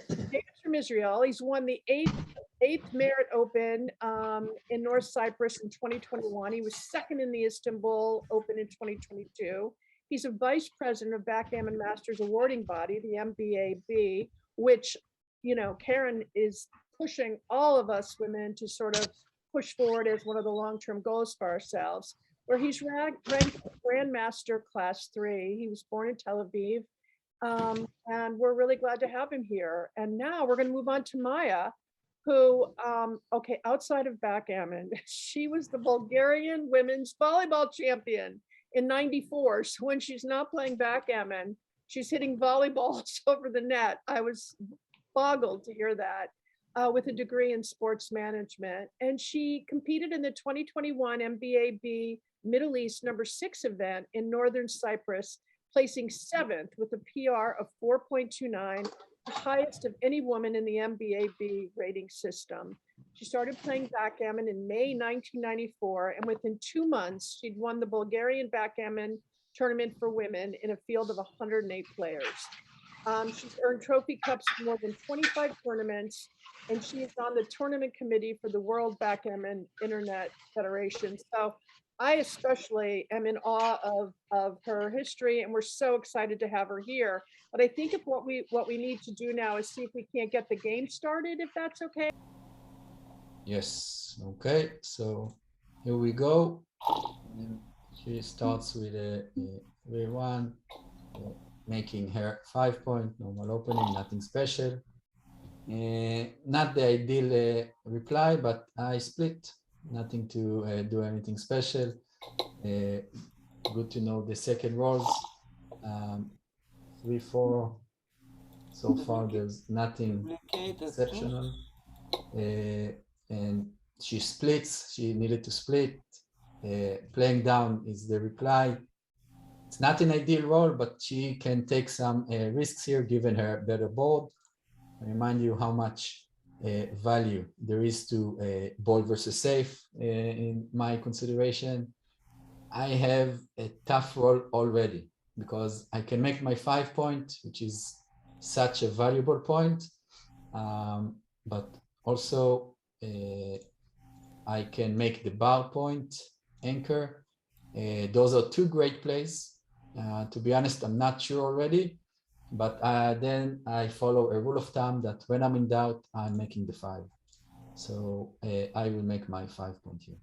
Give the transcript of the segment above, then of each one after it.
David's from Israel. He's won the eighth Merit Open in North Cyprus in 2021. He was second in the Istanbul Open in 2022. He's a vice president of Backgammon Masters Awarding Body, the MBAB, which, you know, Karen is pushing all of us women to sort of push forward as one of the long-term goals for ourselves, where he's ranked grandmaster class 3. He was born in Tel Aviv. And we're really glad to have him here. And now we're going to move on to Maya, who, okay, outside of backgammon, she was the Bulgarian women's volleyball champion in '94. So when she's not playing backgammon, she's hitting volleyballs over the net. I was boggled to hear that, with a degree in sports management. And she competed in the 2021 MBAB Middle East #6 event in Northern Cyprus, placing 7th with a PR of 4.29, the highest of any woman in the MBAB rating system. She started playing backgammon in May 1994, and within 2 months, she'd won the Bulgarian Backgammon Tournament for women in a field of 108 players. She's earned trophy cups for more than 25 tournaments, and she is on the tournament committee for the World Backgammon Internet Federation. So I especially am in awe of her history, and we're so excited to have her here. But I think what we need to do now is see if we can't get the game started, if that's okay. Yes, okay, so here we go. And she starts with a 3-1, making her 5-point, normal opening, nothing special. Not the ideal reply, but I split. Nothing to do anything special. Good to know the second rolls. 3-4. So far, there's nothing exceptional. And she splits. She needed to split. Playing down is the reply. It's not an ideal roll, but she can take some risks here, given her better board. I remind you how much value there is to ball versus safe in my consideration. I have a tough roll already because I can make my 5-point, which is such a valuable point, but also I can make the bar point, anchor. Those are two great plays. To be honest, I'm not sure already. But then I follow a rule of thumb that when I'm in doubt, I'm making the 5. So I will make my 5-point here.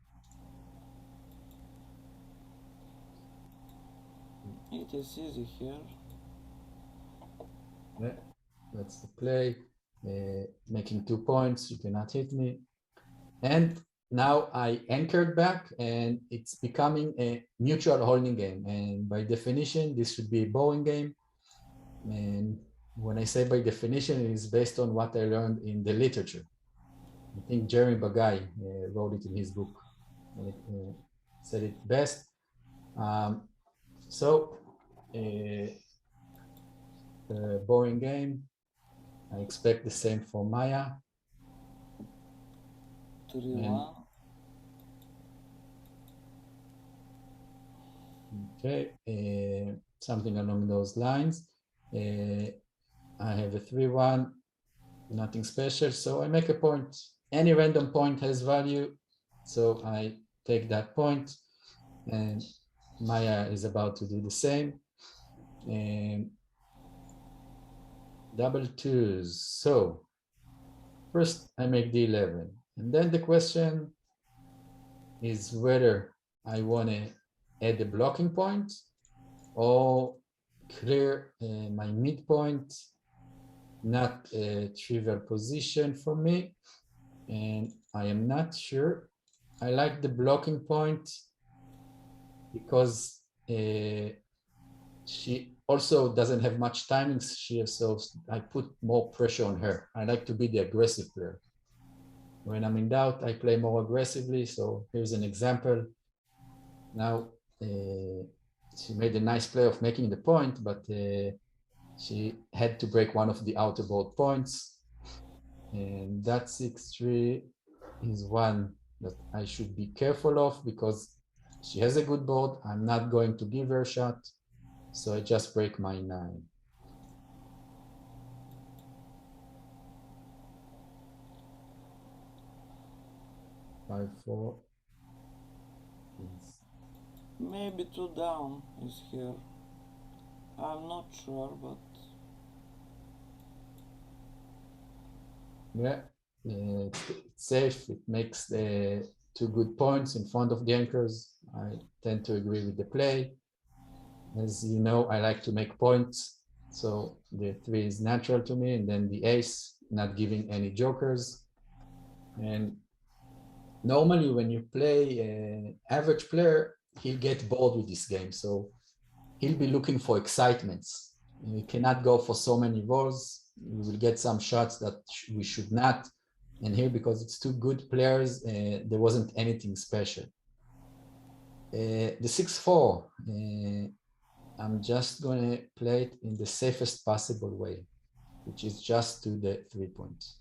It is easy here. Yeah, that's the play. Making 2 points, you cannot hit me. And now I anchored back, and it's becoming a mutual holding game. And by definition, this should be a bowling game. And when I say by definition, it is based on what I learned in the literature. I think Jeremy Bagai wrote it in his book. Said it best. Boring game. I expect the same for Maya. 3-1. Okay, something along those lines. I have a 3-1, nothing special, so I make a point. Any random point has value, so I take that point, and Maya is about to do the same. And double twos. So first I make the 11, and then the question is whether I want to add a blocking point or clear my midpoint. Not a trivial position for me, and I am not sure. I like the blocking point because she also doesn't have much timing. So I put more pressure on her. I like to be the aggressive player. When I'm in doubt, I play more aggressively. So here's an example. Now, she made a nice play of making the point, but she had to break one of the outer board points. And that 6-3 is one that I should be careful of because she has a good board. I'm not going to give her a shot. So I just break my 9. 5-4 is Maybe 2 down is here. I'm not sure, but yeah, it's safe. It makes the 2 good points in front of the anchors. I tend to agree with the play. As you know, I like to make points, so the 3 is natural to me, and then the ace, not giving any jokers. And normally when you play an average player, he'll get bored with this game, so he'll be looking for excitements. You cannot go for so many rolls. We will get some shots that we should not. And here, because it's 2 good players, there wasn't anything special. The 6-4, I'm just going to play it in the safest possible way, which is just to the 3 points.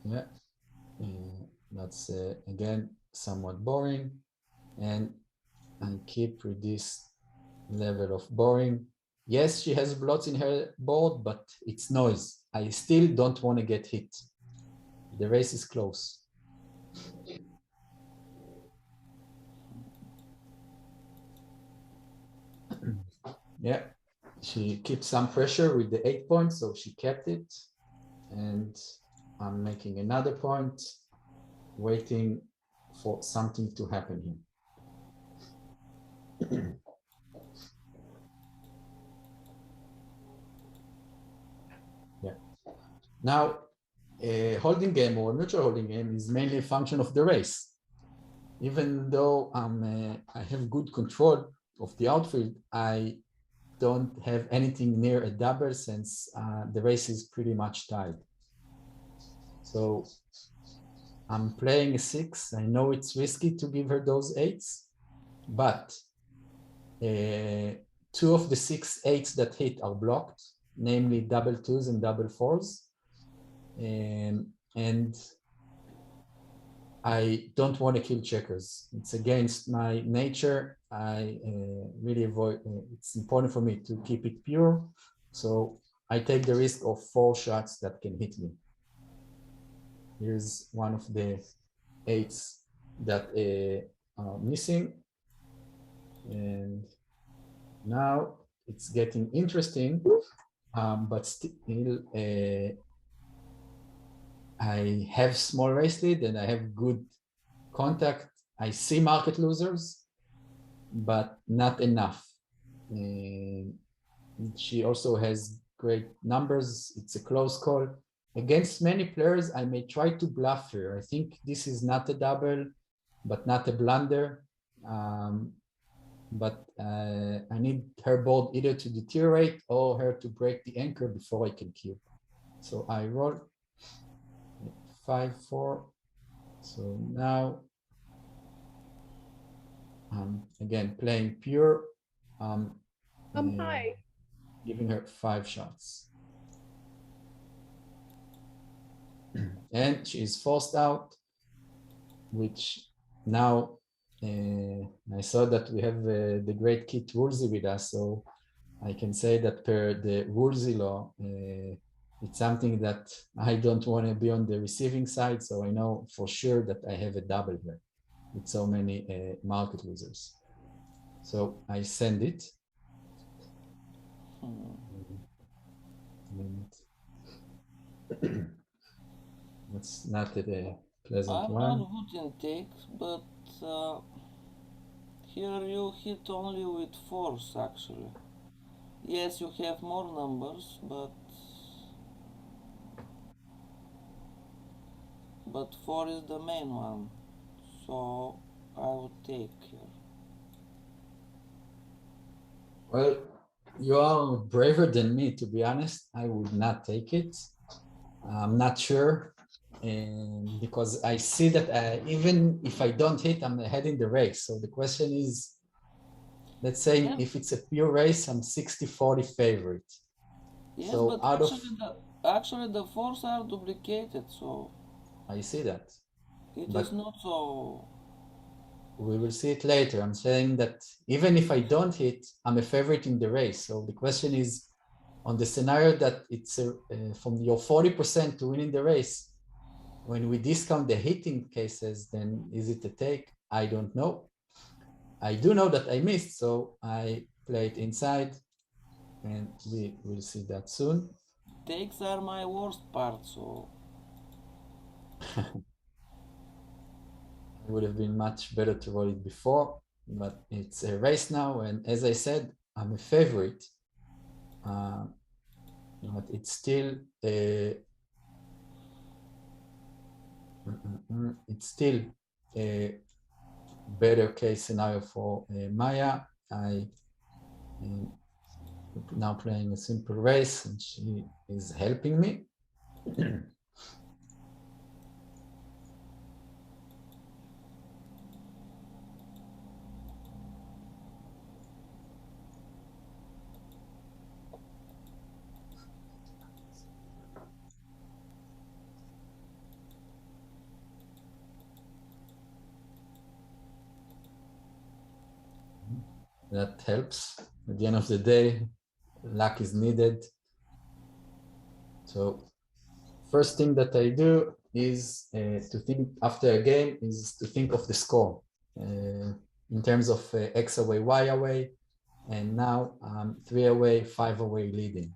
Yeah, that's again somewhat boring, and I keep with this level of boring. Yes, she has blots in her board, but it's noise. I still don't want to get hit. The race is close. Yeah, she keeps some pressure with the 8 points, so she kept it. And I'm making another point, waiting for something to happen here. Yeah. Now, a holding game or a neutral holding game is mainly a function of the race. Even though I have good control of the outfield, I don't have anything near a double since the race is pretty much tied. So I'm playing a 6. I know it's risky to give her those 8s, but 2 of the 6 8s that hit are blocked, namely double 2s and double 4s. And I don't want to kill checkers. It's against my nature. I really avoid, it's important for me to keep it pure. So I take the risk of 4 shots that can hit me. Here's one of the 8s that are missing. And now it's getting interesting, but still I have small race lead and I have good contact. I see market losers, but not enough. She also has great numbers. It's a close call. Against many players, I may try to bluff her. I think this is not a double, but not a blunder. But I need her board either to deteriorate or her to break the anchor before I can cube. So I roll 5-4. So now I'm again playing pure. Hi. Giving her 5 shots. And she is forced out, which now I saw that we have the great Kit Woolsey with us, so I can say that per the Woolsey law, it's something that I don't want to be on the receiving side, so I know for sure that I have a double here with so many market losers. So I send it. That's not a pleasant I'm one. not good in takes, but here you hit only with 4s actually. Yes, you have more numbers, but 4 is the main one, so I would take here. Well, you are braver than me, to be honest. I would not take it. I'm not sure, and because I see that even if I don't hit, I'm ahead in the race. So the question is, let's say if it's a pure race, I'm 60-40 favorite. Yes, so but out actually the 4s are duplicated, so I see that. it is not so. We will see it later. I'm saying that even if I don't hit, I'm a favorite in the race. So the question is, on the scenario that it's from your 40% to winning the race, when we discount the hitting cases, then is it a take? I don't know. I do know that I missed, so I played inside, and we will see that soon. Takes are my worst part, so It would have been much better to roll it before, but it's a race now, and as I said, I'm a favorite. But it's still a better case scenario for Maya. I am now playing a simple race, and she is helping me. That helps. At the end of the day, luck is needed. So first thing that I do is to think after a game is to think of the score in terms of X away, Y away, and now I'm 3 away, 5 away leading.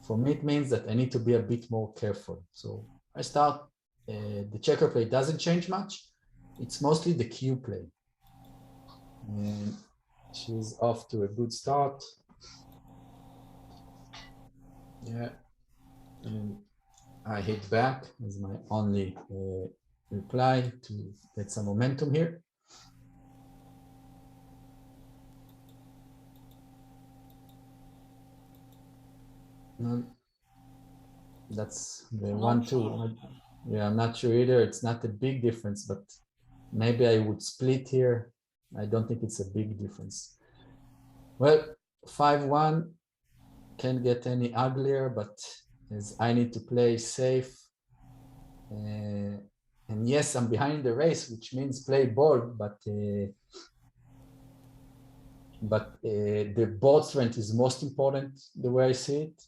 For me, it means that I need to be a bit more careful. So I start, the checker play doesn't change much. It's mostly the cue play. And she's off to a good start. Yeah. And I hit back as my only reply to get some momentum here. No, that's the not 1-2. sure. Yeah, I'm not sure either. It's not a big difference, but maybe I would split here. I don't think it's a big difference. Well, 5-1 can't get any uglier, but as I need to play safe, and yes, I'm behind the race, which means play bold, but the board strength is most important the way I see it.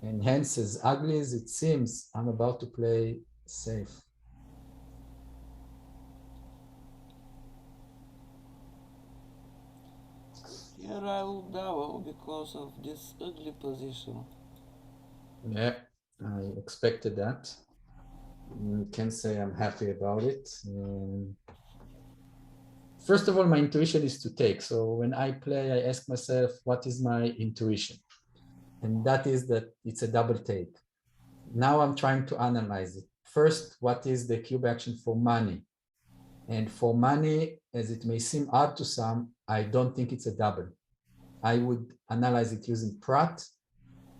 And hence, as ugly as it seems, I'm about to play safe. Here I will double because of this ugly position. Yeah, I expected that. Can't say I'm happy about it. First of all, my intuition is to take. So when I play, I ask myself, what is my intuition? And that is that it's a double take. Now I'm trying to analyze it. First, what is the cube action for money? And for money, as it may seem odd to some, I don't think it's a double. I would analyze it using Pratt,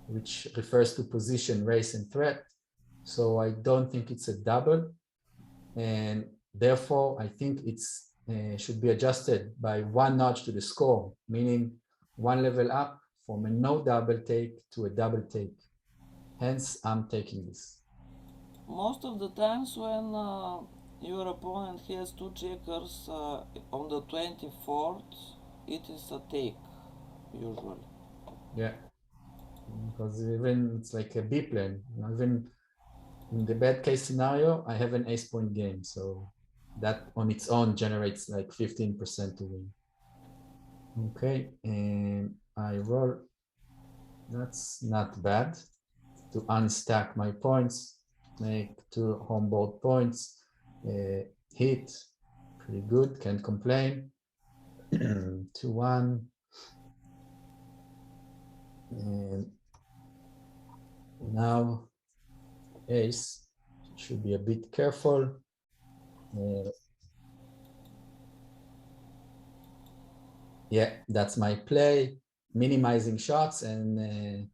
which refers to position, race, and threat. So I don't think it's a double. And therefore, I think it's should be adjusted by 1 notch to the score, meaning 1 level up from a no double take to a double take. Hence, I'm taking this. Most of the times when your opponent has 2 checkers on the 24th, it is a take, usually. Yeah, because even it's like a B plan. Even in the bad case scenario, I have an ace point game. So that on its own generates like 15% to win. Okay, and I roll. That's not bad. To unstack my points, make 2 home board points, hit, pretty good, can't complain. 2-1. And now ace, should be a bit careful. Yeah, that's my play, minimizing shots. And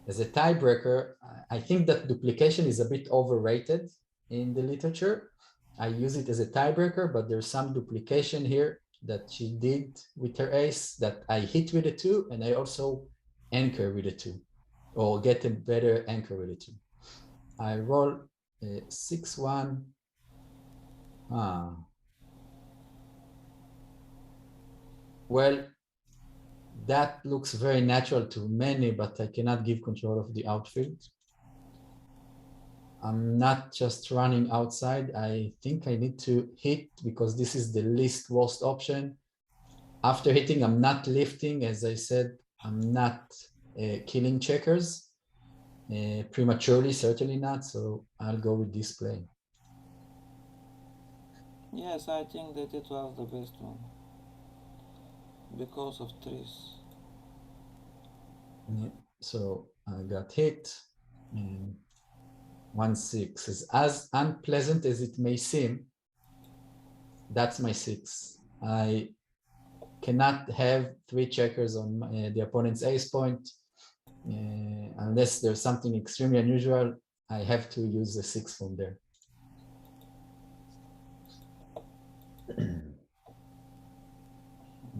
as a tiebreaker, I think that duplication is a bit overrated in the literature. I use it as a tiebreaker, but there's some duplication here that she did with her ace that I hit with a 2, and I also anchor with a 2, or get a better anchor with a 2. I roll 6-1. Well, That looks very natural to many, but I cannot give control of the outfield. I'm not just running outside. I think I need to hit because this is the least worst option. After hitting, I'm not lifting. As I said, I'm not killing checkers prematurely, certainly not. So I'll go with this play. Yes, I think that it was the best one because of trees. Yeah. So I got hit. And 1-6 is as unpleasant as it may seem. That's my 6. I cannot have 3 checkers on the opponent's ace point unless there's something extremely unusual. I have to use the 6 from there.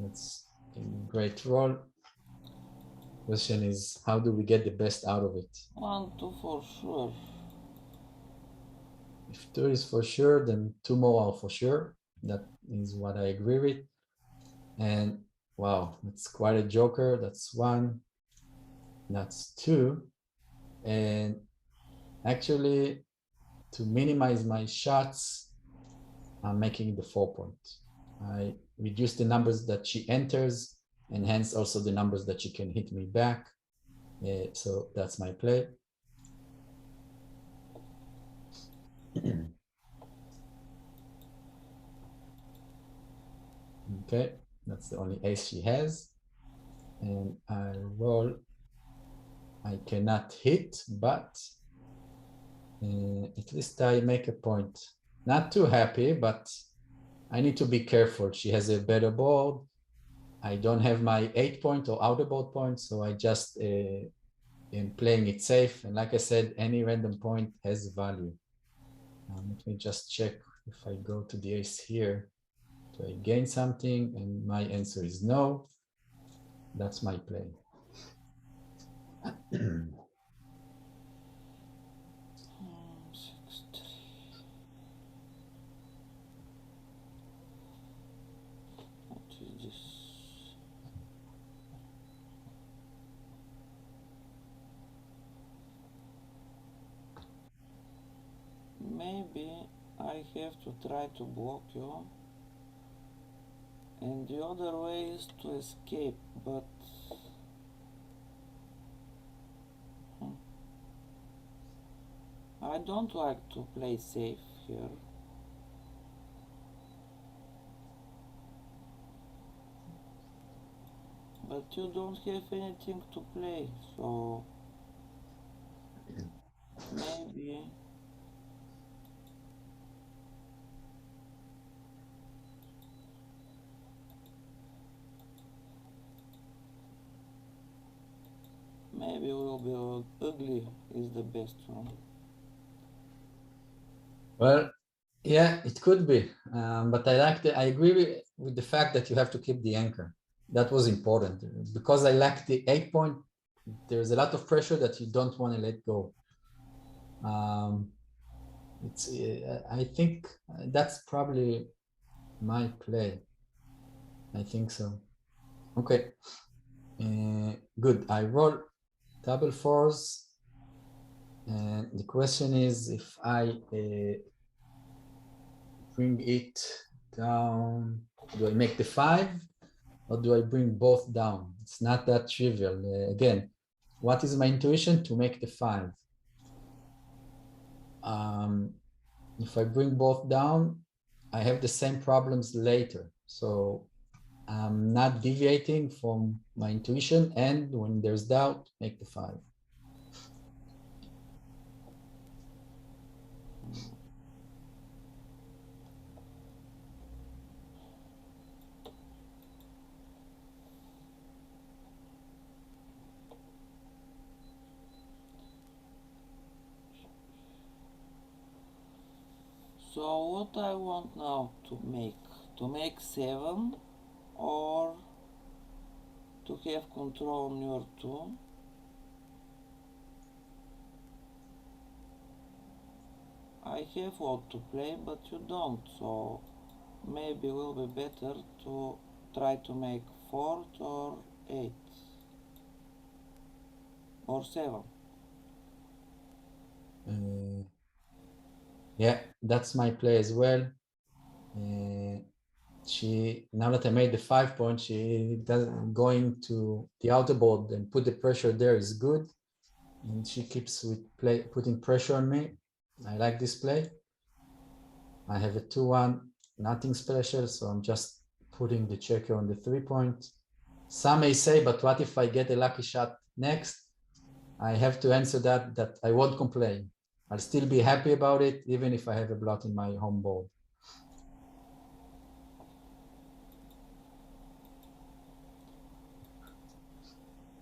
That's a great roll. Question is, how do we get the best out of it? 1-2 for sure. If 2 is for sure, then 2 more are for sure. That is what I agree with. And wow, it's quite a joker. That's 1. That's 2. And actually, to minimize my shots, I'm making the 4 point. I reduce the numbers that she enters and hence also the numbers that she can hit me back. So that's my play. Okay, that's the only ace she has. And I roll. I cannot hit, but at least I make a point. Not too happy, but I need to be careful. She has a better board. I don't have my 8 point or outer board point, so I just am playing it safe. And like I said, any random point has value. Let me just check if I go to the ace here. Do I gain something? And my answer is no. That's my play. 6-3. What is this? Maybe I have to try to block you, and the other way is to escape, but I don't like to play safe here. But you don't have anything to play, so maybe will be ugly is the best one. Well, yeah, it could be, but I agree with the fact that you have to keep the anchor. That was important because I lack the 8 point. There's a lot of pressure that you don't want to let go. I think that's probably my play. I think so. Okay, good. I roll double 4s, and the question is if I bring it down, do I make the 5 or do I bring both down? It's not that trivial. Again, what is my intuition? To make the 5. If I bring both down, I have the same problems later. So I'm not deviating from my intuition, and when there's doubt, make the 5. So what I want now to make 7 or to have control on your 2. I have what to play, but you don't, so maybe it will be better to try to make 4 or 8 or 7. Yeah, that's my play as well. She, now that I made the 5 point, she does going to the outer board and put the pressure there is good. And she keeps with putting pressure on me. I like this play. I have a 2-1, nothing special, so I'm just putting the checker on the 3 point. Some may say, but what if I get a lucky shot next? I have to answer that I won't complain. I'll still be happy about it, even if I have a blot in my home board.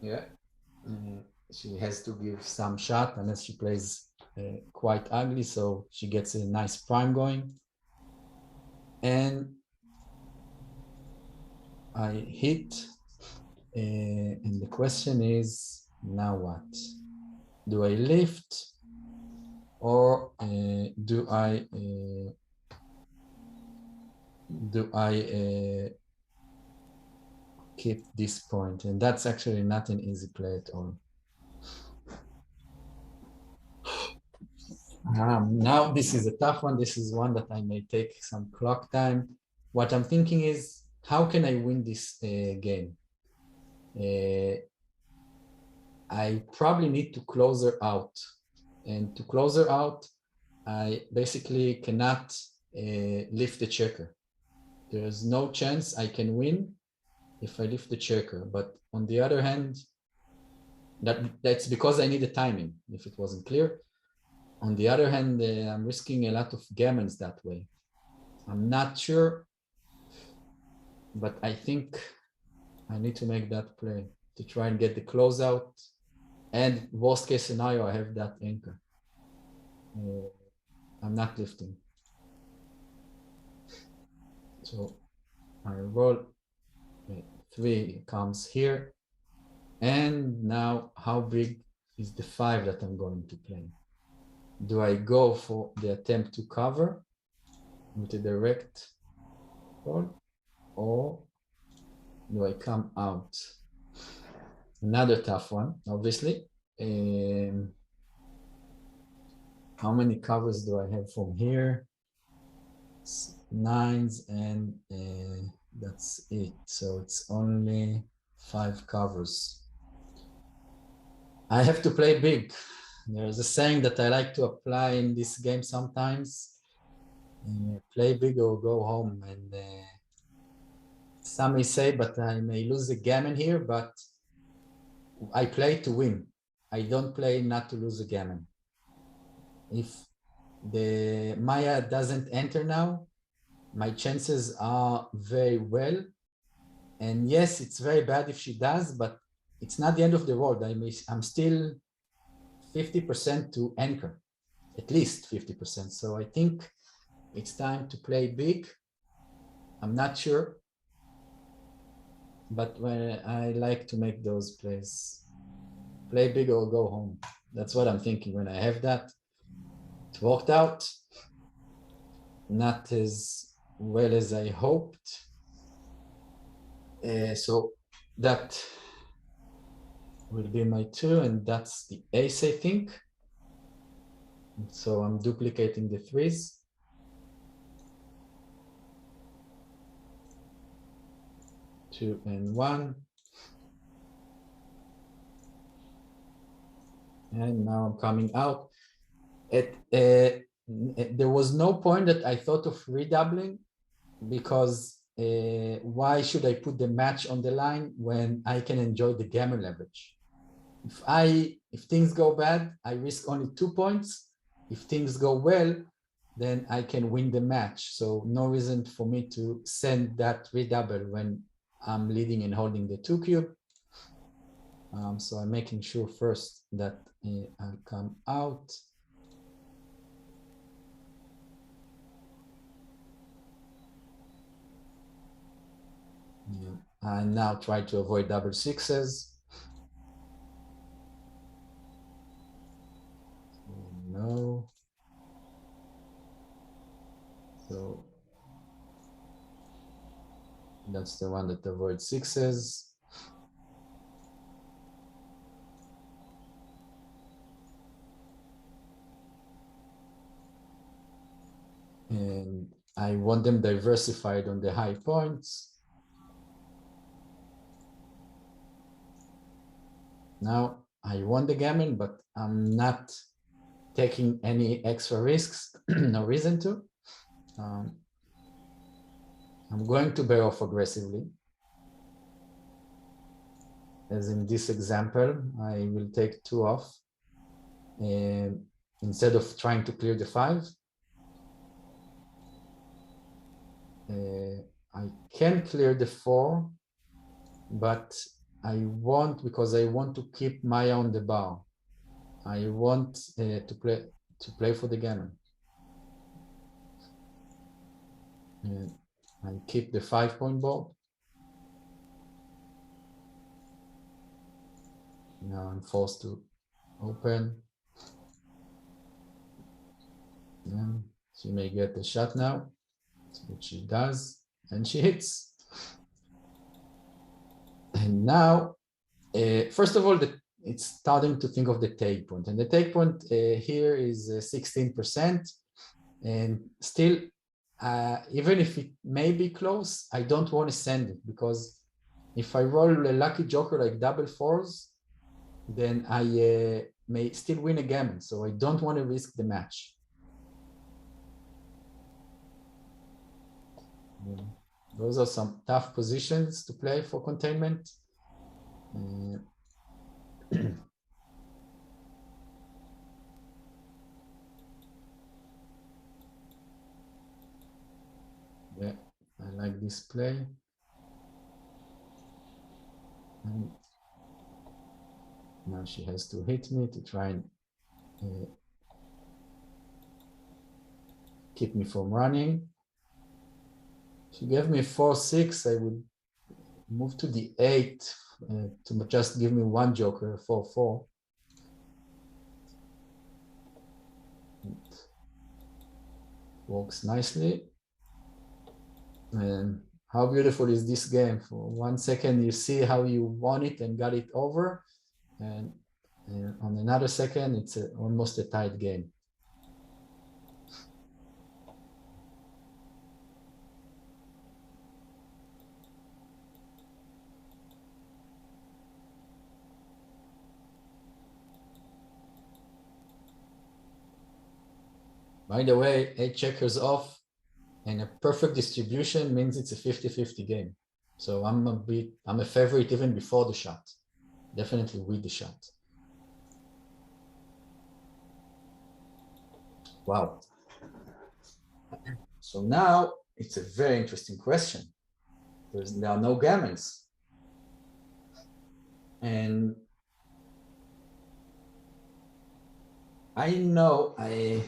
Yeah, she has to give some shot unless she plays quite ugly, so she gets a nice prime going. And I hit, and the question is, now what? Do I lift or do I keep this point? And that's actually not an easy play at all. Now this is a tough one. This is one that I may take some clock time. What I'm thinking is, how can I win this game? I probably need to close her out. And to close her out, I basically cannot lift the checker. There's no chance I can win if I lift the checker. But on the other hand, that's because I need the timing, if it wasn't clear. On the other hand, I'm risking a lot of gammons that way. I'm not sure, but I think I need to make that play to try and get the closeout. And worst case scenario, I have that anchor. I'm not lifting. So I roll 3 comes here. And now how big is the 5 that I'm going to play? Do I go for the attempt to cover with a direct roll, or do I come out? Another tough one, obviously. How many covers do I have from here? 9s, and that's it. So it's only 5 covers. I have to play big. There's a saying that I like to apply in this game sometimes. Play big or go home. And some may say, but I may lose a gammon here, but I play to win. I don't play not to lose a gammon. If the Maya doesn't enter now, my chances are very well. And yes, it's very bad if she does, but it's not the end of the world. I'm still 50% to anchor, at least 50%. So I think it's time to play big. I'm not sure, but when I like to make those plays, play big or go home. That's what I'm thinking when I have that. It worked out, not as well as I hoped. So that will be my 2, and that's the ace, I think. So I'm duplicating the 3s. Two and 1. And now I'm coming out. There was no point that I thought of redoubling, because why should I put the match on the line when I can enjoy the gammon leverage? If things go bad, I risk only 2 points. If things go well, then I can win the match. So no reason for me to send that redouble when I'm leading and holding the 2 cube. So I'm making sure first that I'll come out. Yeah. I now try to avoid double 6s. No. So that's the one that avoids 6s. I want them diversified on the high points. Now I won the gammon, but I'm not taking any extra risks, no reason to. I'm going to bear off aggressively. As in this example, I will take 2 off. And instead of trying to clear the 5, I can clear the 4, but I want, because I want to keep Maya on the bar. I want to play for the gammon. And I keep the 5-point board. Now I'm forced to open. And she may get the shot now, which she does, and she hits. And now, first of all, it's starting to think of the take point. And the take point here is 16%. And still, even if it may be close, I don't want to send it, because if I roll a lucky joker like double 4s, then I may still win a gammon. So I don't want to risk the match. Those are some tough positions to play for containment. Yeah, I like this play. And now she has to hit me to try and keep me from running. She gave me 4-6. I would move to the 8 to just give me 1 joker, 4-4. Works nicely. And how beautiful is this game? For 1 second, you see how you won it and got it over. And on another second, it's almost a tight game. By the way, 8 checkers off and a perfect distribution means it's a 50-50 game. So I'm a favorite even before the shot. Definitely with the shot. Wow. So now it's a very interesting question. There are no gammons. And I know I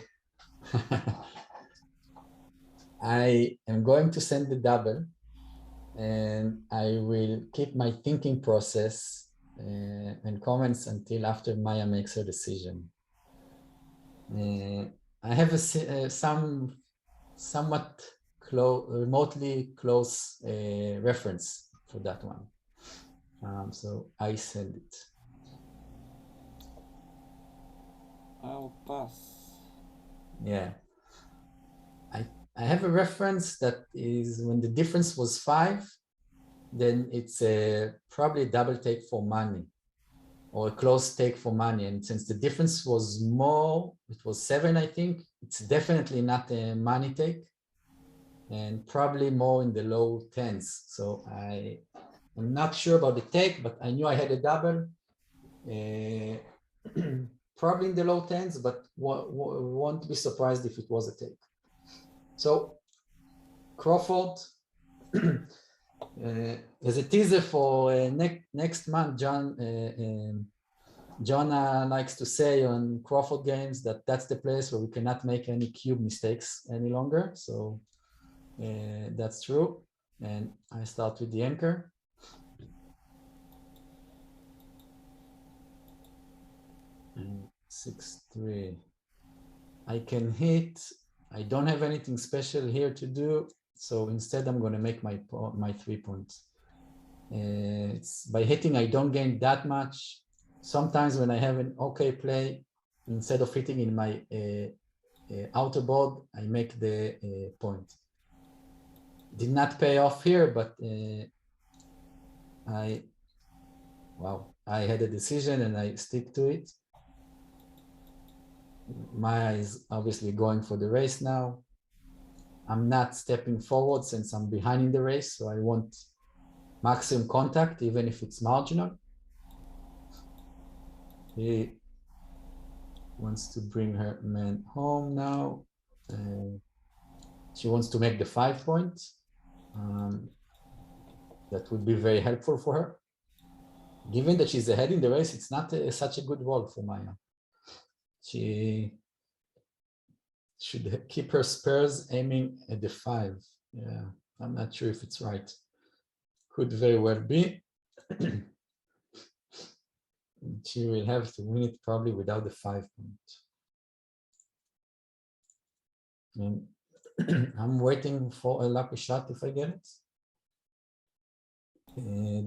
am going to send the double, and I will keep my thinking process and comments until after Maya makes her decision. I have a somewhat remotely close reference for that one. So I send it. I'll pass. Yeah. I have a reference that is when the difference was 5, then it's probably a double take for money or a close take for money. And since the difference was more, it was 7, I think, it's definitely not a money take and probably more in the low 10s. So I'm not sure about the take, but I knew I had a double. Probably in the low 10s, but won't be surprised if it was a take. So Crawford, as a teaser for next month, John likes to say on Crawford games that that's the place where we cannot make any cube mistakes any longer. So that's true. And I start with the anchor. And 6-3. I can hit. I don't have anything special here to do, so instead I'm going to make my 3 points. It's by hitting, I don't gain that much. Sometimes when I have an okay play, instead of hitting in my outer board, I make the point. did not pay off here, but I had a decision and I stick to it. Maya is obviously going for the race now. I'm not stepping forward since I'm behind in the race, so I want maximum contact, even if it's marginal. He wants to bring her man home now. She wants to make the 5 point. That would be very helpful for her. Given that she's ahead in the race, it's not such a good role for Maya. She should keep her spares aiming at the 5. Yeah, I'm not sure if it's right. Could very well be. She will have to win it probably without the 5 point. And I'm waiting for a lucky shot if I get it.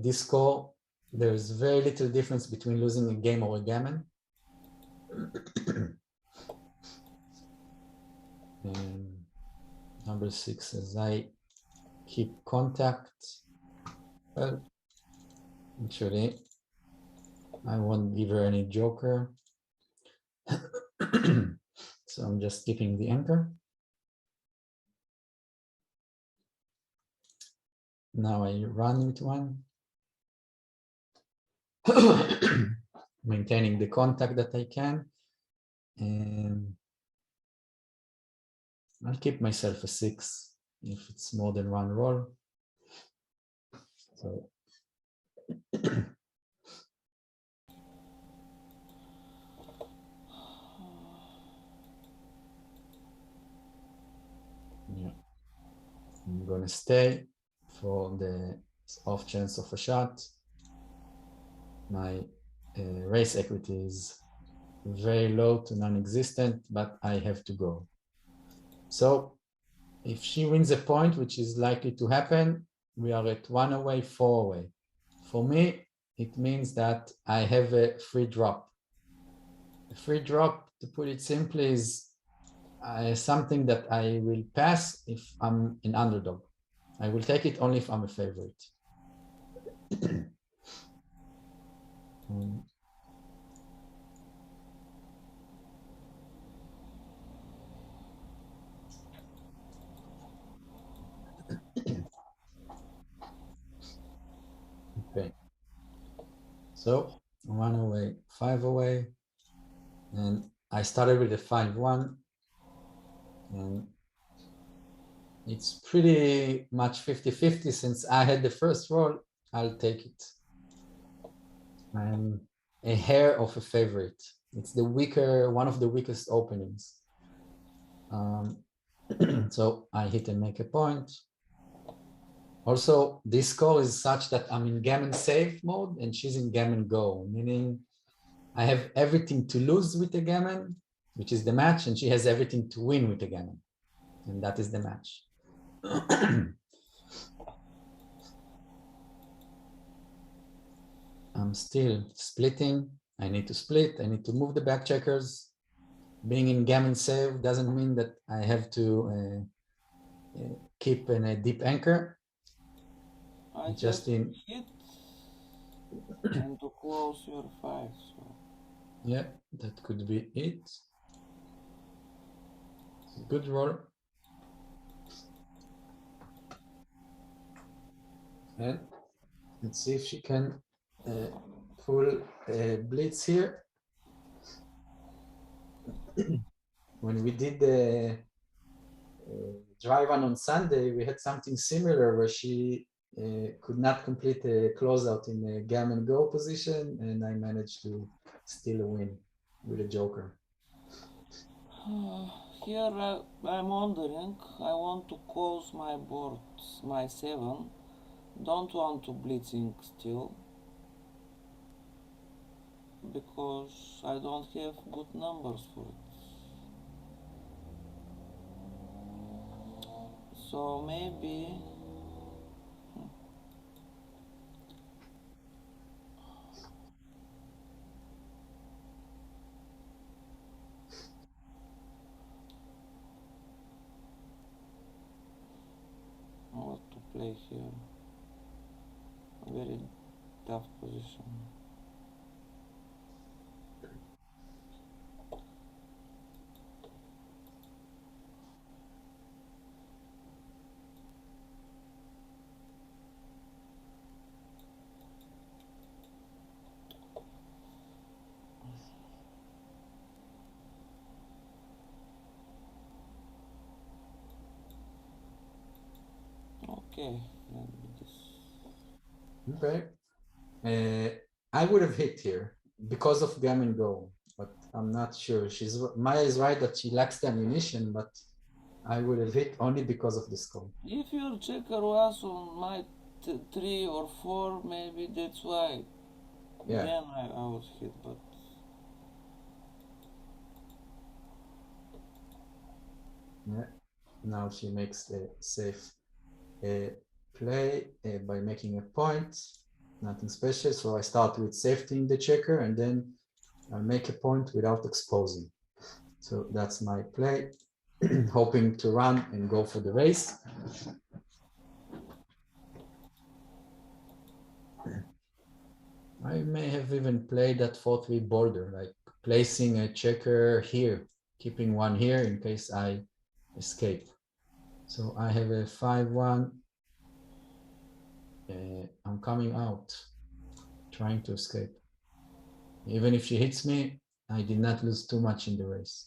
This score, there's very little difference between losing a game or a gammon. Number 6, as I keep contact, well, actually, I won't give her any joker. So I'm just keeping the anchor. Now I run with one. Maintaining the contact that I can. And I'll keep myself a 6 if it's more than one roll. So yeah, I'm gonna stay for the off chance of a shot. My race equity is very low to non-existent, but I have to go. So if she wins a point, which is likely to happen, we are at 1 away, 4 away. For me, it means that I have a free drop. A free drop, to put it simply, is something that I will pass if I'm an underdog. I will take it only if I'm a favorite. Okay. So 1 away, 5 away, and I started with a 5-1, and it's pretty much 50-50 since I had the first roll. I'll take it. I'm a hair of a favorite. It's the weaker, one of the weakest openings. So I hit and make a point. Also, this score is such that I'm in gammon save mode and she's in gammon go, meaning I have everything to lose with the gammon, which is the match, and she has everything to win with the gammon, and that is the match. I'm still splitting. I need to split. I need to move the back checkers. Being in gammon save doesn't mean that I have to keep in a deep anchor. I Just have in hit and to close your 5. So. Yeah, that could be it. Good roll. And let's see if she can pull a blitz here. When we did the dry run on Sunday, we had something similar where she could not complete a closeout in a gammon go position, and I managed to steal a win with a joker. Here I'm wondering, I want to close my board, my 7. Don't want to blitzing still, because I don't have good numbers for it. So maybe what here. Very tough position. Okay, then this. Okay. I would have hit here because of gammon go, but I'm not sure. Maya is right that she lacks the ammunition, but I would have hit only because of the score. If your checker was on my 3 or 4, maybe that's why. Yeah. Then I would hit, but Yeah. Now she makes the safe play by making a point. Nothing special. So I start with safety in the checker and then I'll make a point without exposing. So that's my play, hoping to run and go for the race. I may have even played that 4-3 border, like placing a checker here, keeping one here in case I escape. So I have a 5-1. I'm coming out, trying to escape. Even if she hits me, I did not lose too much in the race.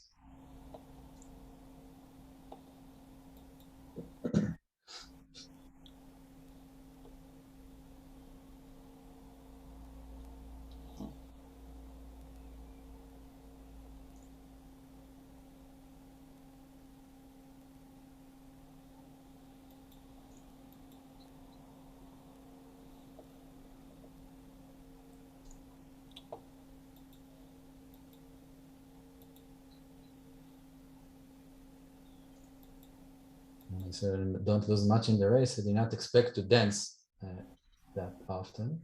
So don't lose much in the race. I did not expect to dance that often.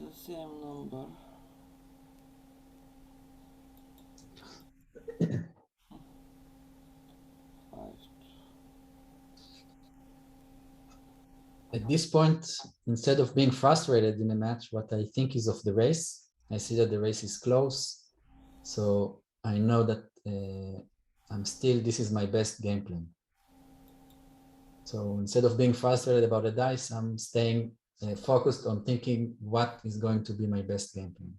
the same number. At this point, instead of being frustrated in a match, what I think is of the race. I see that the race is close. So I know that this is my best game plan. So instead of being frustrated about the dice, I'm staying focused on thinking what is going to be my best game plan.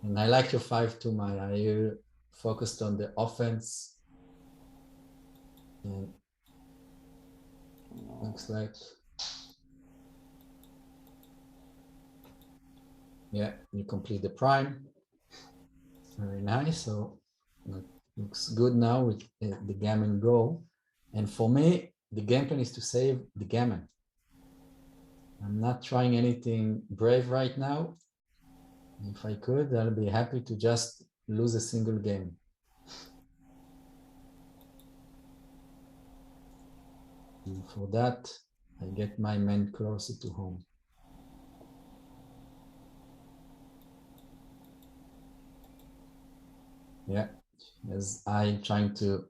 And I like your 5-2, Maya. You focused on the offense. And looks like, yeah, you complete the prime. Very nice. So it looks good now with the gammon go. And for me, the game plan is to save the gammon. I'm not trying anything brave right now. If I could, I'll be happy to just lose a single game. And for that, I get my men closer to home. Yeah, as I'm trying to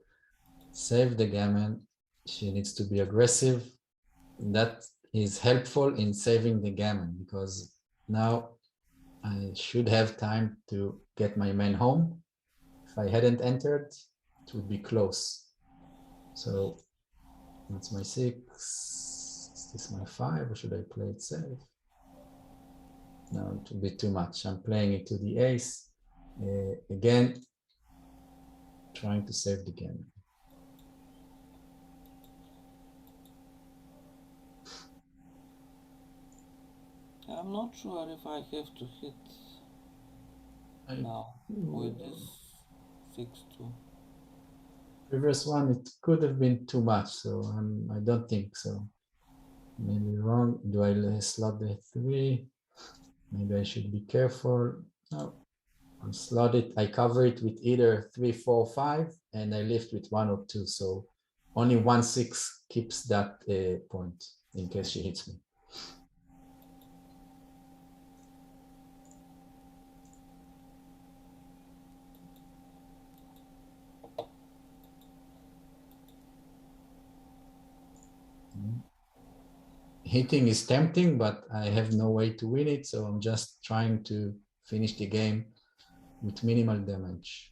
save the gammon, she needs to be aggressive. That is helpful in saving the gammon because now I should have time to get my men home. If I hadn't entered, it would be close. So that's my 6. Is this my 5 or should I play it safe? No, it would be too much. I'm playing it to the ace. Again, trying to save the game. I'm not sure if I have to hit now with this 6-2. Previous one, it could have been too much, so I don't think so. Maybe wrong. Do I slot the 3? Maybe I should be careful. No, I slot it. I cover it with either 3, 4, 5, and I lift with 1 or 2. So only 1-6 keeps that point in case she hits me. hitting is tempting, but I have no way to win it, so I'm just trying to finish the game with minimal damage.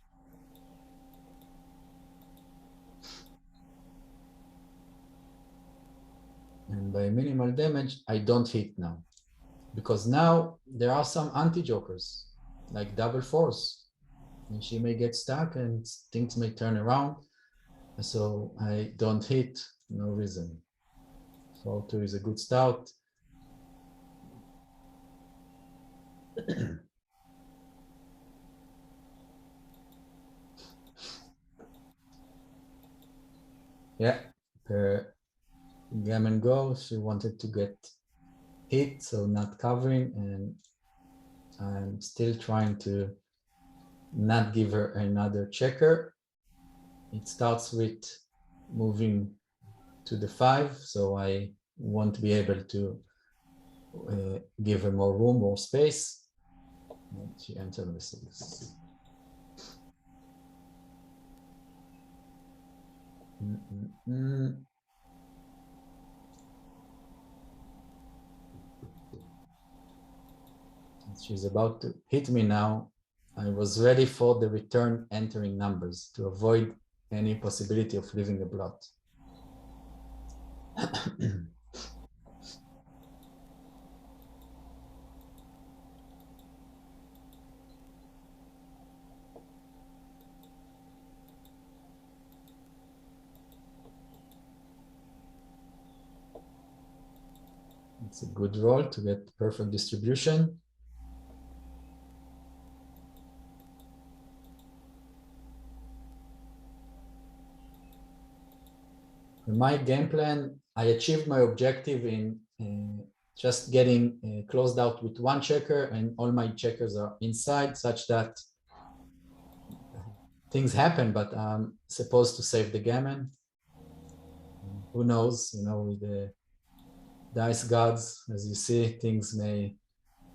And by minimal damage, I don't hit now, because now there are some anti-jokers, like double fours, and she may get stuck and things may turn around. So I don't hit, no reason. 4-2 is a good start. Yeah, per gammon go, she wanted to get hit, so not covering, and I'm still trying to not give her another checker. It starts with moving to the 5, so I won't be able to give her more room, more space. And she entered the 6. She's about to hit me now. I was ready for the return entering numbers to avoid any possibility of leaving a blot. It's a good roll to get perfect distribution. In my game plan, I achieved my objective in just getting closed out with one checker, and all my checkers are inside, such that things happen, but I'm supposed to save the gammon. Who knows, you know, with the dice gods, as you see, things may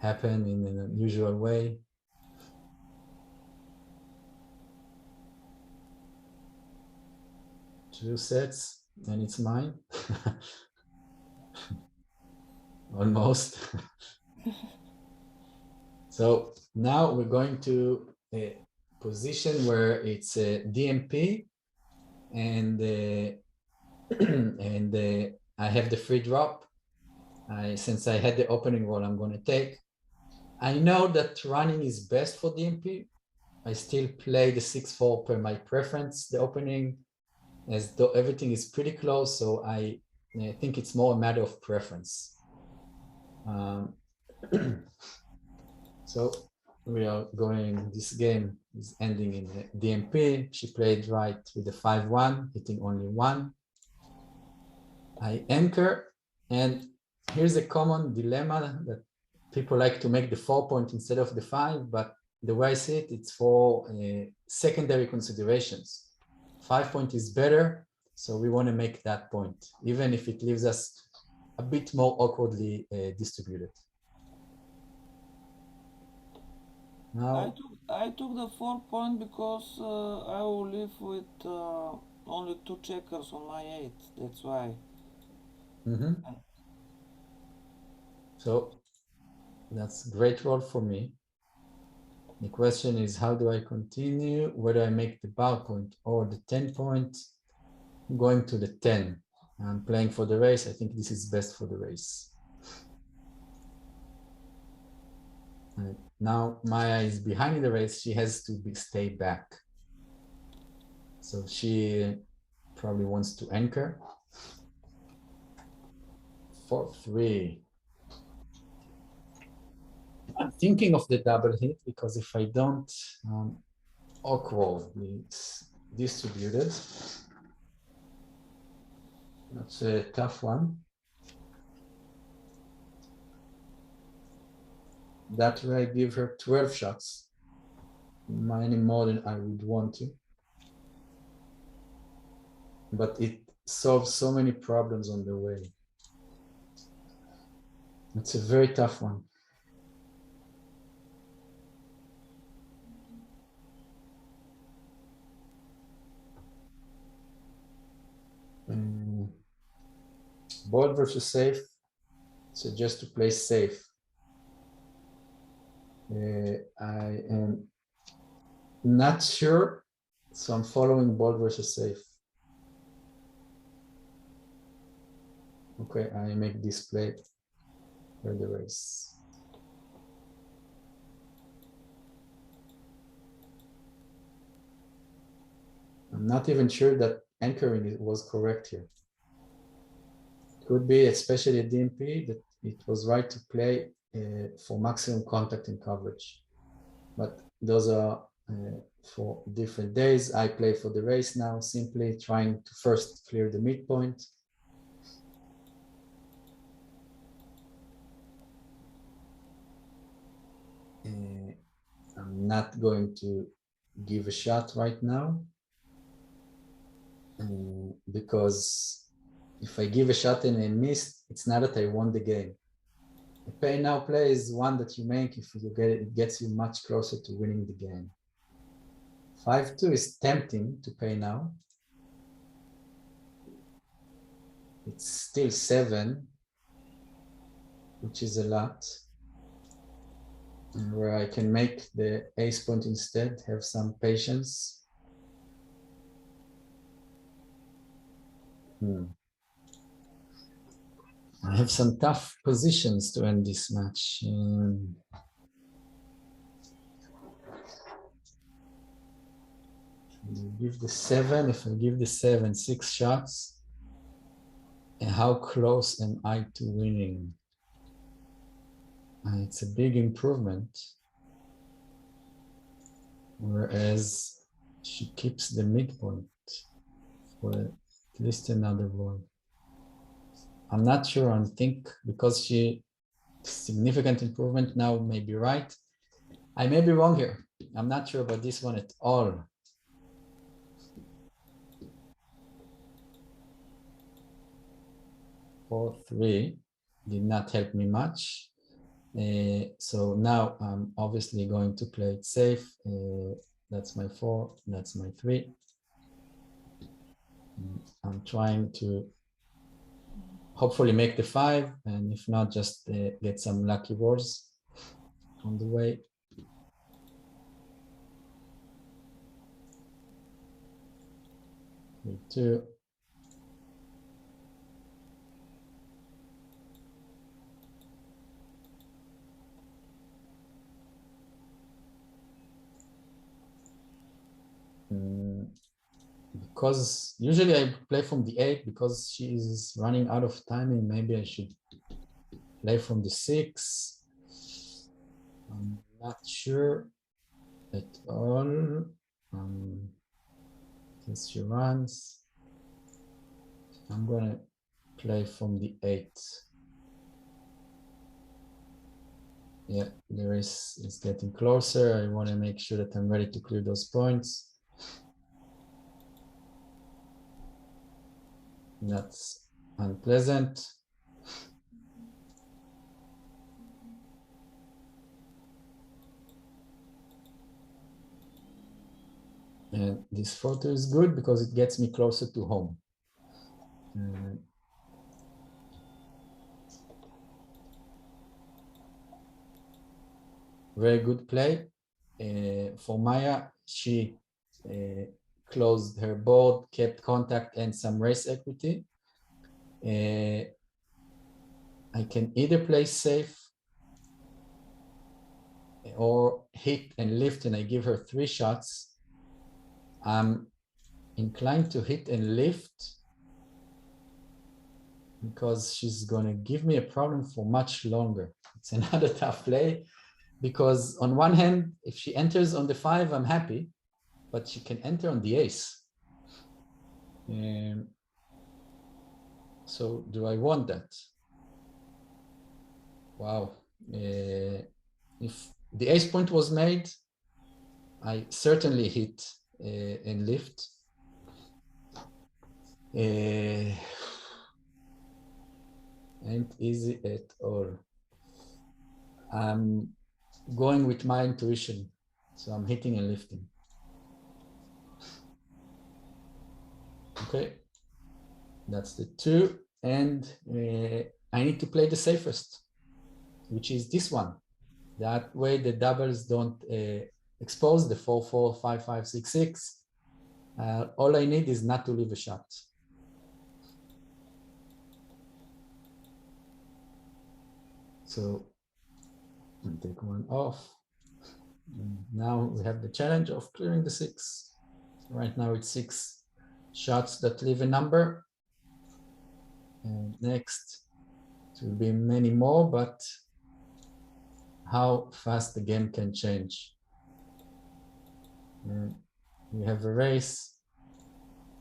happen in an unusual way. Two sets, and it's mine. Almost. So now we're going to a position where it's a DMP, and I have the free drop. Since I had the opening roll, I'm going to take. I know that running is best for DMP. I still play the 6-4 per my preference, the opening, as though everything is pretty close. So I think it's more a matter of preference. So we are going, this game is ending in DMP. She played right with the 5-1, hitting only 1. I anchor, and here's a common dilemma that people like to make the 4 point instead of the 5, but the way I see it, it's for secondary considerations. 5 point is better, so we want to make that point, even if it leaves us a bit more awkwardly distributed. Now, I took the 4 point because I will live with only 2 checkers on my 8. That's why. So that's a great roll for me. The question is, how do I continue? Whether I make the bar point or the 10 point? I'm going to the 10. I'm playing for the race. I think this is best for the race. Now Maya is behind the race. She has to stay back. So she probably wants to anchor. 4-3. I'm thinking of the double hit, because if I don't, awkwardly distributed. That's a tough one. That way I give her 12 shots, many more than I would want to. But it solves so many problems on the way. It's a very tough one. Bold versus safe. So just to play safe. I am not sure, so I'm following bold versus safe. Okay, I make this play for the race. I'm not even sure that anchoring was correct here. Could be, especially at DMP, that it was right to play for maximum contact and coverage. But those are for different days. I play for the race now, simply trying to first clear the midpoint. I'm not going to give a shot right now because if I give a shot and I miss, it's not that I won the game. A pay now play is one that you make if you get it, it gets you much closer to winning the game. 5-2 is tempting to pay now. It's still 7, which is a lot. And where I can make the ace point instead, have some patience. I have some tough positions to end this match. Give the 7, if I give the 7, 6 shots. And how close am I to winning? It's a big improvement. Whereas she keeps the midpoint for at least another ball. I'm not sure. I think because she significant improvement now may be right. I may be wrong here. I'm not sure about this one at all. Four, 3 did not help me much. So now I'm obviously going to play it safe. That's my 4, that's my 3. I'm trying to hopefully make the 5, and if not, just get some lucky rolls on the way. Me too. Because usually I play from the 8 because she is running out of timing. Maybe I should play from the 6. I'm not sure at all. Since she runs, I'm gonna play from the 8. Yeah, the race is getting closer. I want to make sure that I'm ready to clear those points. That's unpleasant. And this photo is good because it gets me closer to home. Very good play. For Maya, she closed her board, kept contact and some race equity. I can either play safe or hit and lift, and I give her 3 shots. I'm inclined to hit and lift because she's gonna give me a problem for much longer. It's another tough play because on one hand, if she enters on the 5, I'm happy, but she can enter on the ace. So do I want that? Wow. If the ace point was made, I certainly hit and lift. Ain't easy at all. I'm going with my intuition, so I'm hitting and lifting. Okay, that's the 2, and I need to play the safest, which is this one. That way the doubles don't expose the 4-4, 5-5, 6-6. All I need is not to leave a shot. So I'll take one off. And now we have the challenge of clearing the 6. So right now it's 6 shots that leave a number. And next it will be many more, but how fast the game can change. And we have a race.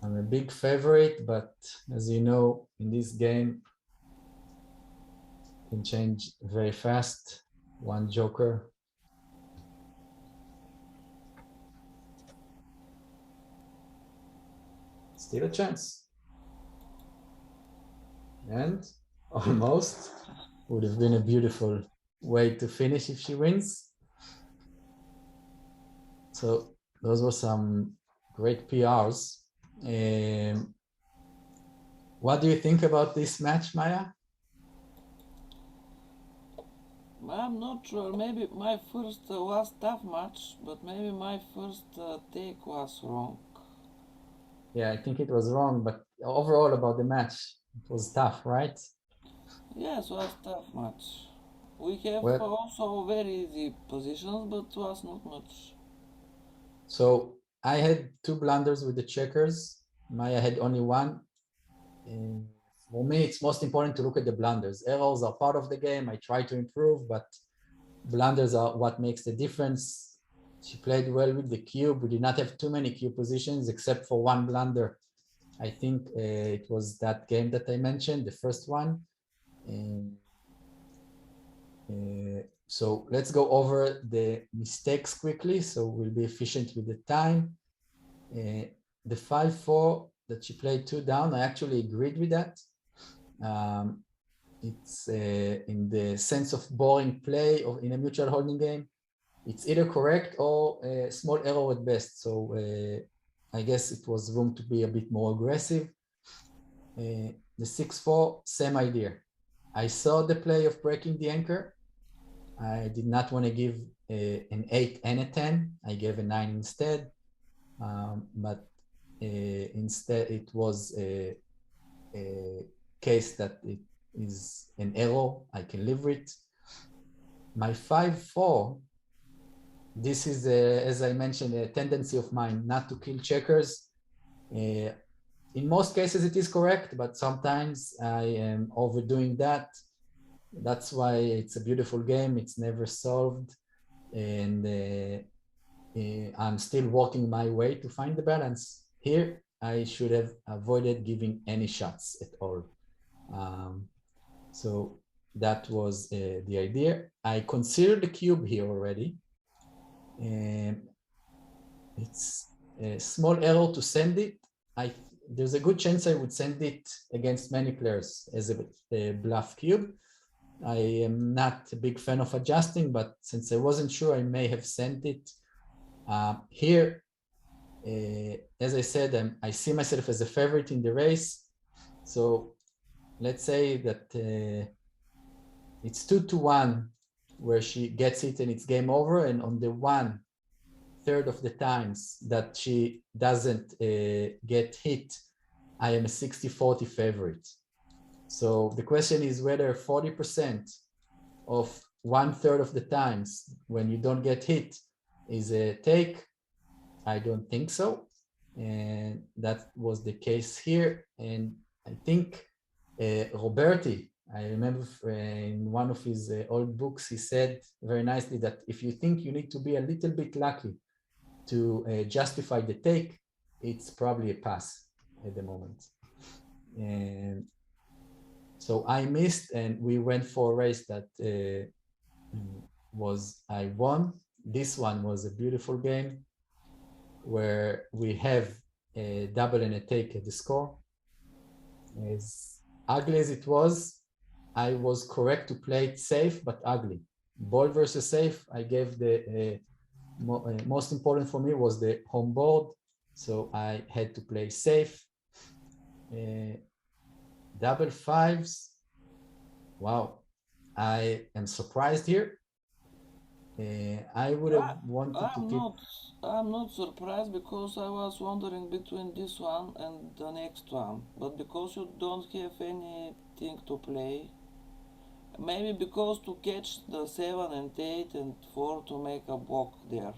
I'm a big favorite, but as you know, in this game, it can change very fast. One joker. Still a chance. And almost would have been a beautiful way to finish if she wins. So those were some great PRs. What do you think about this match, Maya? I'm not sure. Maybe my first was tough match, but maybe my first take was wrong. Yeah, I think it was wrong, but overall about the match, it was tough, right? Yes, was tough match. We have Well, also very easy positions, but was not much. so I had 2 blunders with the checkers. Maya had only 1. And for me, it's most important to look at the blunders. Errors are part of the game. I try to improve, but blunders are what makes the difference. She played well with the cube. We did not have too many cube positions except for 1 blunder. I think it was that game that I mentioned, the first one. So let's go over the mistakes quickly, so we'll be efficient with the time. The 5-4 that she played 2 down, I actually agreed with that. It's in the sense of boring play or in a mutual holding game, it's either correct or a small error at best. So I guess it was room to be a bit more aggressive. The 6-4, same idea. I saw the play of breaking the anchor. I did not want to give an 8 and a 10. I gave a 9 instead. But instead it was a case that it is an error. I can live with. My 5-4, this is, as I mentioned, a tendency of mine not to kill checkers. In most cases it is correct, but sometimes I am overdoing that. That's why it's a beautiful game. It's never solved. And I'm still working my way to find the balance. Here, I should have avoided giving any shots at all. So that was the idea. I considered the cube here already. It's a small error to send it. There's a good chance I would send it against many players as a bluff cube. I am not a big fan of adjusting, but since I wasn't sure, I may have sent it. Here, as I said, I see myself as a favorite in the race. So let's say that it's 2-1 where she gets it and it's game over. And on the 1/3 of the times that she doesn't get hit, I am a 60-40 favorite. So the question is whether 40% of 1/3 of the times when you don't get hit is a take. I don't think so. And that was the case here. And I think Roberti, I remember in one of his old books, he said very nicely that if you think you need to be a little bit lucky to justify the take, it's probably a pass at the moment. And so I missed, and we went for a race that I won. This one was a beautiful game where we have a double and a take at the score. As ugly as it was, I was correct to play it safe, but ugly. Ball versus safe, I gave the most important for me was the home board. So I had to play safe. Double 5s. Wow, I am surprised here. I would have I, wanted to I'm keep. not I'm not surprised because I was wondering between this one and the next one. But because you don't have anything to play, maybe because to catch the 7 and 8 and 4 to make a block there.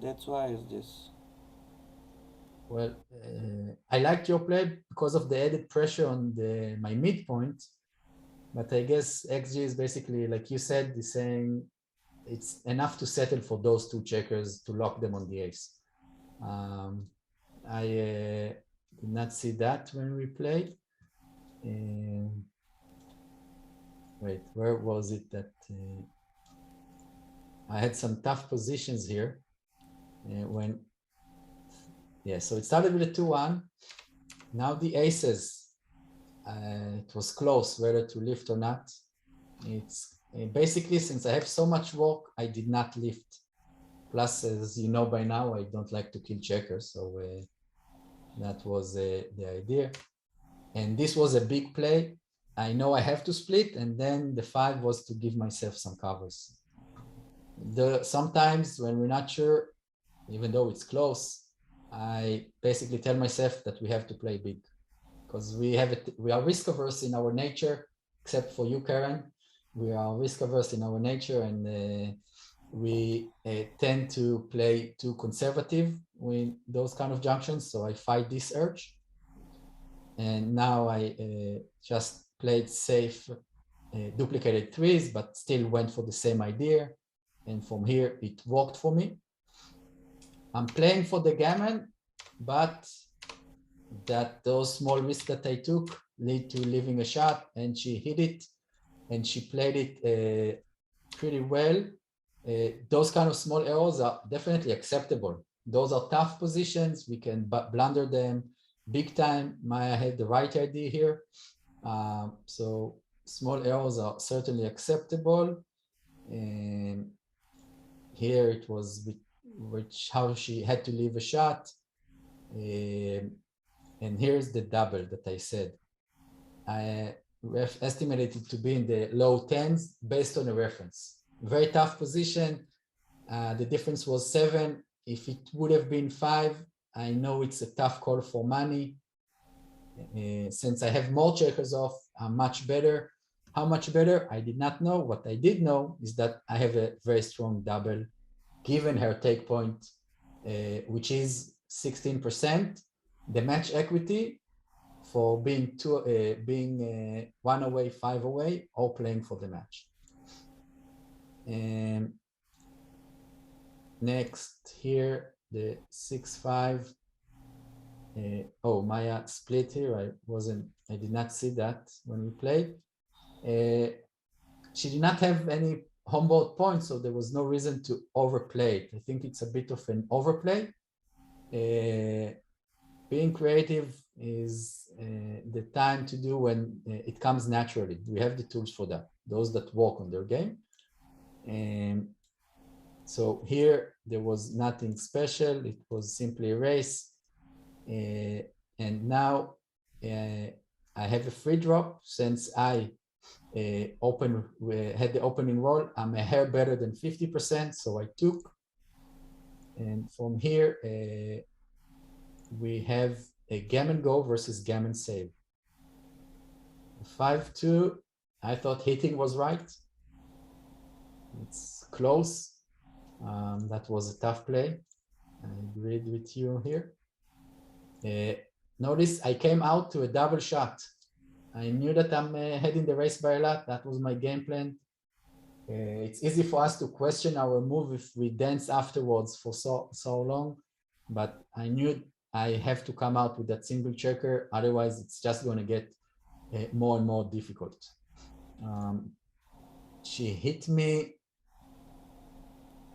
That's why is this. Well, I liked your play because of the added pressure on my midpoint, but I guess XG is basically, like you said, is saying it's enough to settle for those two checkers to lock them on the ace. I did not see that when we played. Wait, where was it that I had some tough positions here when, yeah, so it started with a 2-1. Now the aces, it was close whether to lift or not. It's basically, since I have so much work, I did not lift. Plus, as you know by now, I don't like to kill checkers, so that was the idea. And this was a big play. I know I have to split, and then the 5 was to give myself some covers. Sometimes when we're not sure, even though it's close, I basically tell myself that we have to play big because we are risk averse in our nature, except for you, Karen. We are risk averse in our nature, and we tend to play too conservative with those kind of junctions. So I fight this urge, and now I just played safe, duplicated threes, but still went for the same idea. And from here, it worked for me. I'm playing for the gammon, but those small risks that I took lead to leaving a shot, and she hit it, and she played it pretty well. Those kind of small errors are definitely acceptable. Those are tough positions. We can blunder them big time. Maya had the right idea here. So small errors are certainly acceptable. And here it was how she had to leave a shot. And here's the double that I said. I estimated it to be in the low tens based on a reference. Very tough position. The difference was 7. If it would have been 5, I know it's a tough call for money. Since I have more checkers off, I'm much better. How much better? I did not know. What I did know is that I have a very strong double, given her take point, which is 16%. The match equity for being one away, 5 away, or playing for the match. And next here, the 6-5. Oh, Maya split here. I did not see that when we played. She did not have any homeboard points, so there was no reason to overplay it. I think it's a bit of an overplay. Being creative is the time to do when it comes naturally. We have the tools for that, those that work on their game. And so here there was nothing special. It was simply a race. And now I have a free drop since I had the opening roll. I'm a hair better than 50%, so I took. And from here, we have a gammon go versus gammon save. 5-2, I thought hitting was right. It's close. That was a tough play. I agreed with you here. Notice I came out to a double shot. I knew that I'm heading the race by a lot. That was my game plan. It's easy for us to question our move if we dance afterwards for so long, but I knew I have to come out with that single checker. Otherwise, it's just going to get more and more difficult. She hit me,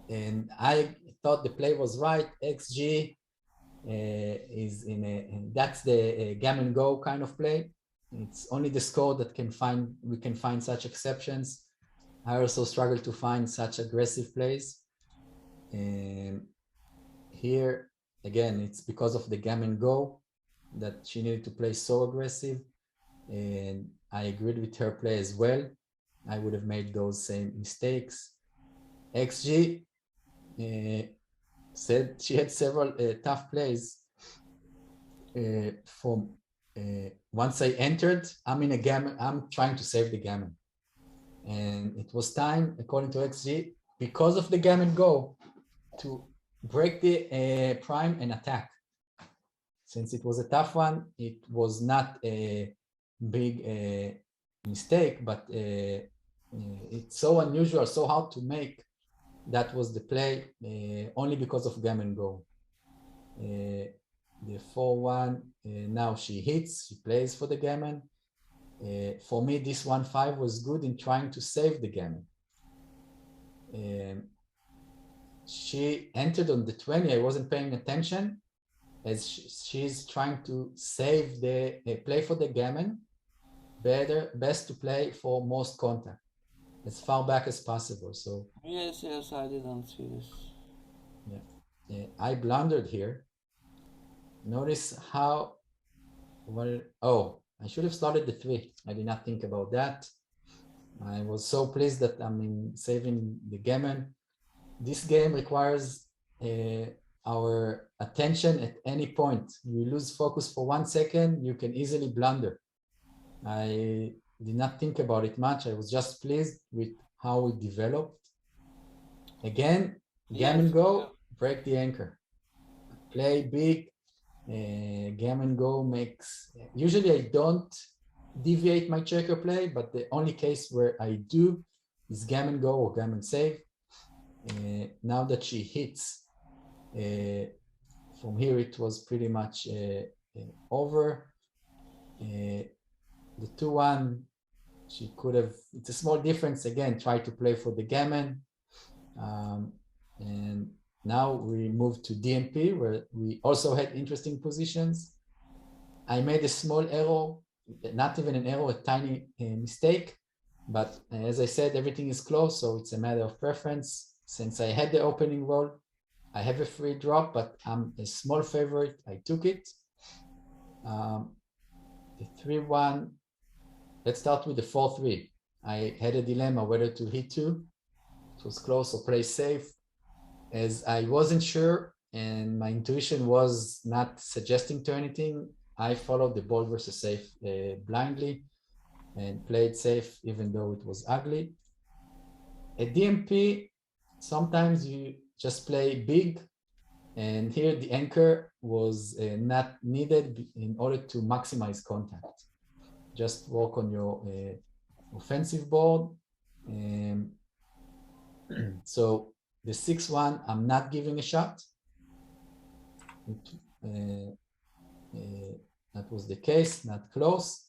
and I thought the play was right. XG is and that's the gammon go kind of play. It's only the score that we can find such exceptions. I also struggle to find such aggressive plays. And here, again, it's because of the gammon go that she needed to play so aggressive. And I agreed with her play as well. I would have made those same mistakes. XG said she had several tough plays from once I entered, I'm in a gammon, I'm trying to save the gammon. And it was time, according to XG, because of the gammon go, to break the prime and attack. Since it was a tough one, it was not a big mistake, but it's so unusual, so hard to make. That was the play, only because of gammon go. The 4-1, now she hits, she plays for the gammon. For me, this 1-5 was good in trying to save the gammon. She entered on the 20, I wasn't paying attention, as she's trying to save the play for the gammon. Best to play for most contact, as far back as possible. So Yes, I didn't see this. Yeah, I blundered here. Notice how, oh, I should have started the 3. I did not think about that. I was so pleased that I'm saving the gammon. This game requires our attention at any point. You lose focus for 1 second, you can easily blunder. I did not think about it much. I was just pleased with how it developed. Again, gammon go, break the anchor. Play big, gammon go makes, usually I don't deviate my checker play, but the only case where I do is gammon go or gammon save. Now that she hits, from here it was pretty much over. The 2-1, she could have, it's a small difference, again, try to play for the gammon. And now we move to DMP, where we also had interesting positions. I made a small error, not even an error, a tiny mistake. But as I said, everything is close, so it's a matter of preference. Since I had the opening roll, I have a free drop, but I'm a small favorite. I took it. The 3-1, let's start with the 4-3. I had a dilemma whether to hit 2. It was close or play safe. As I wasn't sure and my intuition was not suggesting to anything, I followed the bold versus safe blindly and played safe even though it was ugly. At DMP, sometimes you just play big, and here the anchor was not needed in order to maximize contact. Just work on your offensive board. So the 6-1, I'm not giving a shot. That was the case, not close.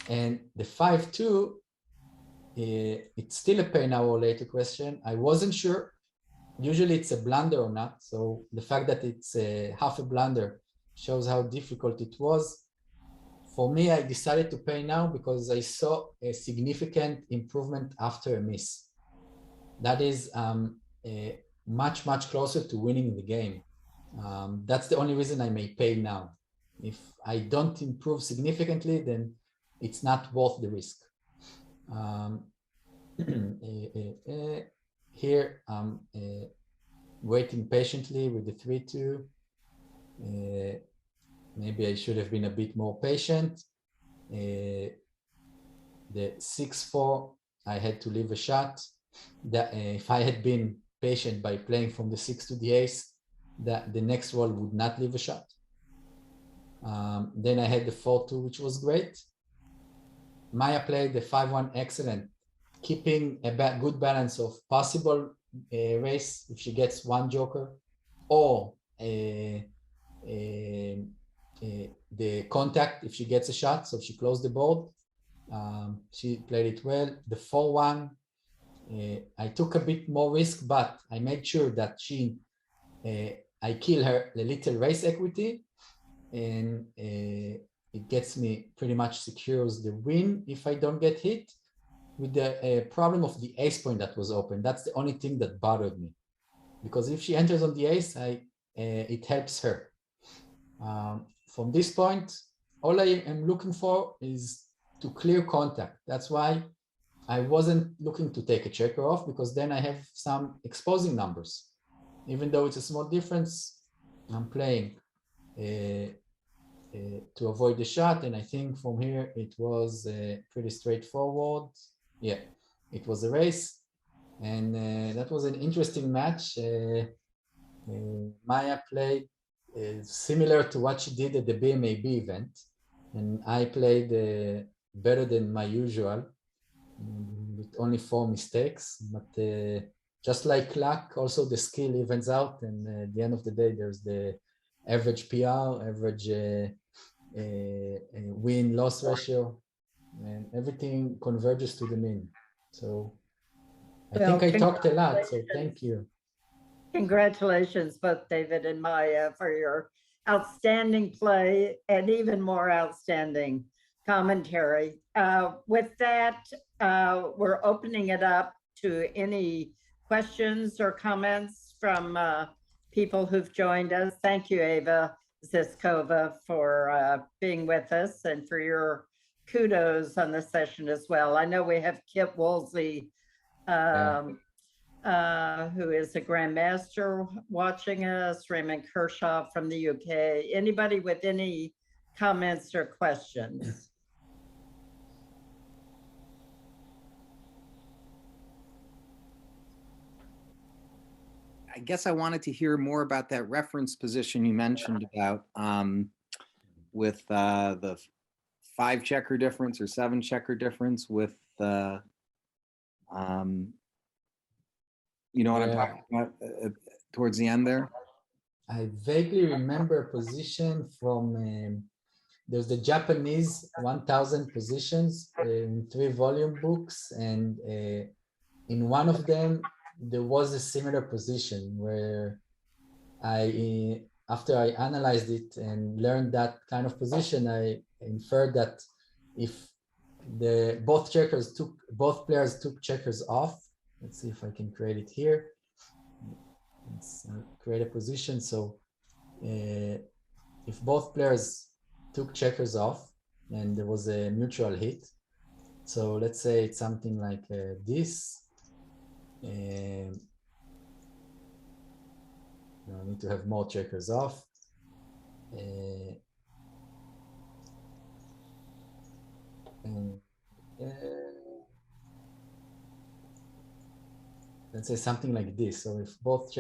And the 5-2, it's still a pay now or later question. I wasn't sure. Usually it's a blunder or not. So the fact that it's half a blunder shows how difficult it was. For me, I decided to pay now because I saw a significant improvement after a miss. That is much, much closer to winning the game. That's the only reason I may pay now. If I don't improve significantly, then it's not worth the risk. Here I'm waiting patiently with the 3-2. Maybe I should have been a bit more patient. The 6-4, I had to leave a shot. That if I had been patient by playing from the 6 to the ace, that the next roll would not leave a shot. Then I had the 4-2, which was great. Maya played the 5-1 excellent, keeping a good balance of possible race if she gets one joker, or the contact if she gets a shot, so she closed the board. She played it well. The 4-1, I took a bit more risk, but I made sure that I kill her the little race equity, and it gets me pretty much secures the win if I don't get hit. With the problem of the ace point that was open, that's the only thing that bothered me, because if she enters on the ace, it helps her. From this point, all I am looking for is to clear contact. That's why I wasn't looking to take a checker off because then I have some exposing numbers. Even though it's a small difference, I'm playing to avoid the shot. And I think from here it was pretty straightforward. Yeah, it was a race. And that was an interesting match. Maya played similar to what she did at the BMAB event. And I played better than my usual, with only 4 mistakes. But just like luck, also the skill evens out. And at the end of the day, there's the average PR, average win-loss ratio, and everything converges to the mean. So I Well, think I talked a lot, so thank you. Congratulations, both David and Maya, for your outstanding play and even more outstanding commentary. With that, we're opening it up to any questions or comments from people who've joined us. Thank you, Ava Ziskova, for being with us and for your kudos on the session as well. I know we have Kit Woolsey, who is a grandmaster watching us, Raymond Kershaw from the UK. Anybody with any comments or questions? I guess I wanted to hear more about that reference position you mentioned about with the 5 checker difference or 7 checker difference with you know what I'm talking about towards the end there? I vaguely remember a position from, there's the Japanese 1000 positions in 3 volume books. And in one of them, there was a similar position where after I analyzed it and learned that kind of position, I inferred that if both players took checkers off. Let's see if I can create it here. Let's create a position. So if both players took checkers off and there was a mutual hit, so let's say it's something like this. I need to have more checkers off. Let's say something like this. So if both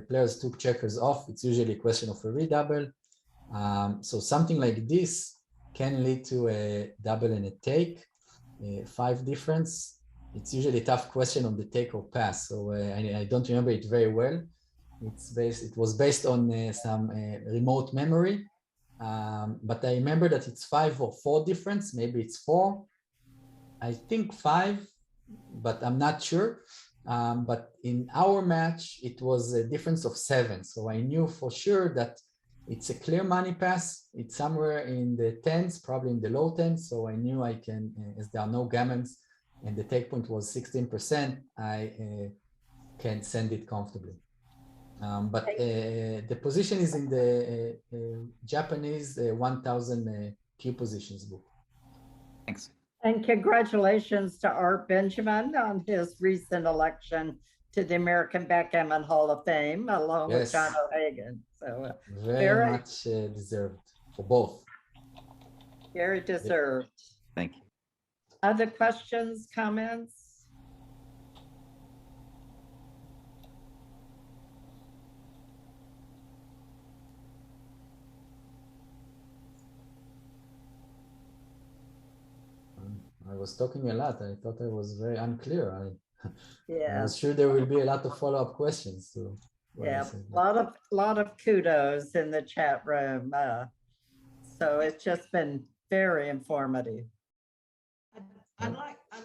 players took checkers off, it's usually a question of a redouble. So something like this can lead to a double and a take, 5 difference. It's usually a tough question on the take or pass. So I don't remember it very well. It was based on some remote memory, but I remember that it's 5 or 4 difference. Maybe it's 4. I think 5, but I'm not sure. But in our match, it was a difference of 7. So I knew for sure that it's a clear money pass. It's somewhere in the 10s, probably in the low 10s. So I knew I can, as there are no gammons and the take point was 16%, I can send it comfortably. But the position is in the Japanese 1000 Q positions book. Thanks. And congratulations to Art Benjamin on his recent election to the American Backgammon Hall of Fame, along with John O'Hagan. So very much deserved for both. Very deserved. Thank you. Other questions, comments? I was talking a lot. I thought I was very unclear. I was sure there will be a lot of follow-up questions. So yeah, a lot of kudos in the chat room. So it's just been very informative. I'd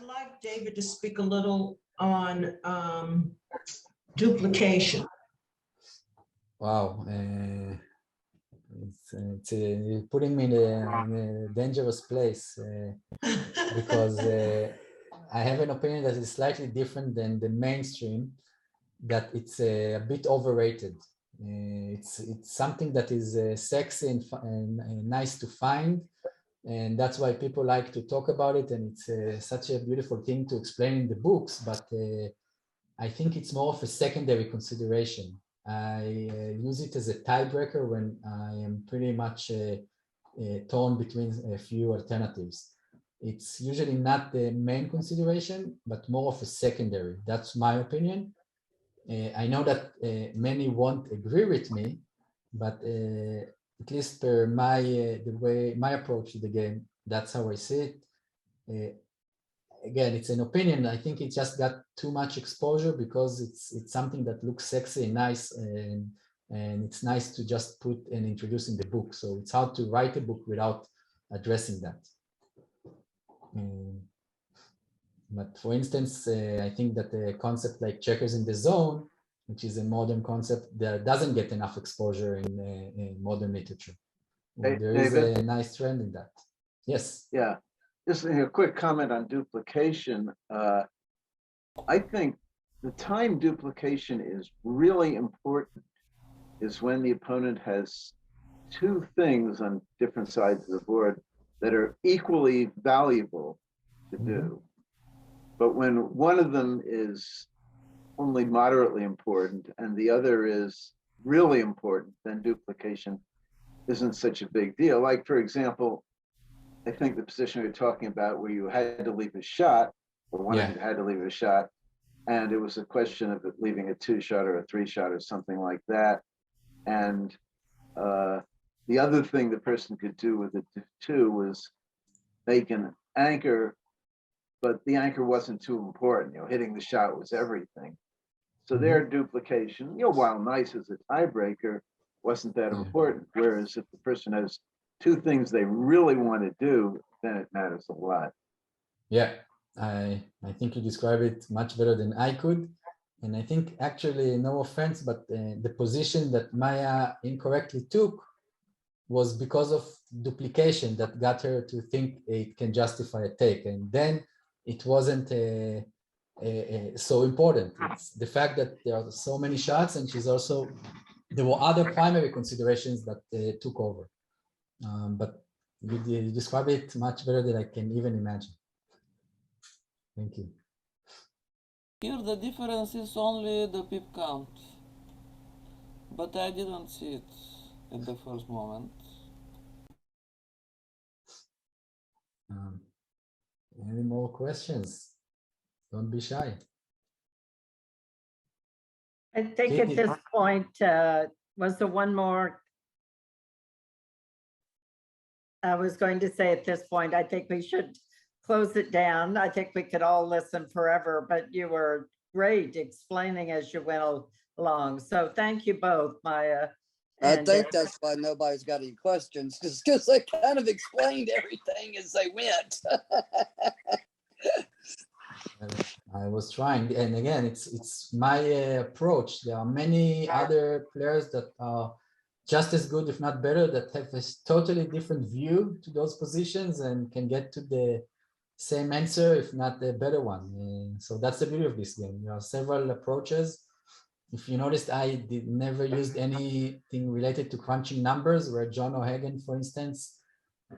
like David to speak a little on duplication. Wow. It's putting me in a dangerous place because I have an opinion that is slightly different than the mainstream, that it's a bit overrated. It's something that is sexy and nice to find, And that's why people like to talk about it, and it's such a beautiful thing to explain in the books, but I think it's more of a secondary consideration. I use it as a tiebreaker when I am pretty much torn between a few alternatives. It's usually not the main consideration, but more of a secondary. That's my opinion. I know that many won't agree with me, but at least per my the way my approach to the game, that's how I see it. Again, it's an opinion. I think it just got too much exposure because it's something that looks sexy and nice, and it's nice to just put and introduce in the book. So it's hard to write a book without addressing that. But for instance, I think that a concept like checkers in the zone, which is a modern concept that doesn't get enough exposure in modern literature. Hey, there is David? a nice trend in that. Yes. Yeah, just a quick comment on duplication. I think the time duplication is really important is when the opponent has two things on different sides of the board that are equally valuable to do. But when one of them is only moderately important and the other is really important, then duplication isn't such a big deal. Like, for example, I think the position we were talking about where you had to leave a shot, or one of you had to leave a shot, and it was a question of it leaving a 2-shot or a 3-shot or something like that. And the other thing the person could do with the 2 was make an anchor, but the anchor wasn't too important. You know, hitting the shot was everything. So their duplication, you know, while nice as a tiebreaker, wasn't that important. Whereas if the person has 2 things they really want to do, then it matters a lot. Yeah, I think you describe it much better than I could. And I think actually, no offense, but the position that Maya incorrectly took was because of duplication that got her to think it can justify a take. And then it wasn't so important. It's the fact that there are so many shots, and there were other primary considerations that took over. But you describe it much better than I can even imagine. Thank you. Here the difference is only the pip count, but I didn't see it at the first moment. Any more questions? Don't be shy. I think at this point, was there one more? I was going to say at this point, I think we should close it down. I think we could all listen forever, but you were great explaining as you went along. So thank you both, Maya. I think that's why nobody's got any questions, because they kind of explained everything as they went. I was trying, and again, it's my approach. There are many other players that are just as good, if not better, that have a totally different view to those positions and can get to the same answer, if not a better one. So that's the beauty of this game. There are several approaches. If you noticed, I never used anything related to crunching numbers, where John O'Hagan, for instance,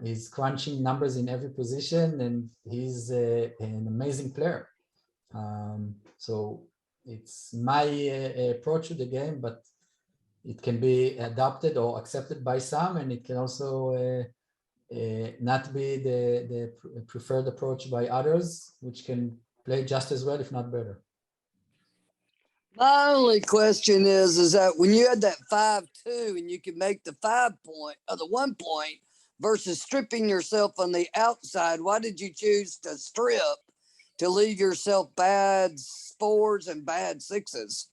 is crunching numbers in every position, and he's an amazing player. So it's my approach to the game, but it can be adopted or accepted by some, and it can also not be the preferred approach by others, which can play just as well, if not better. My only question is that when you had that 5-2 and you could make the 5 point or the 1 point versus stripping yourself on the outside, why did you choose to strip to leave yourself bad 4s and bad 6s?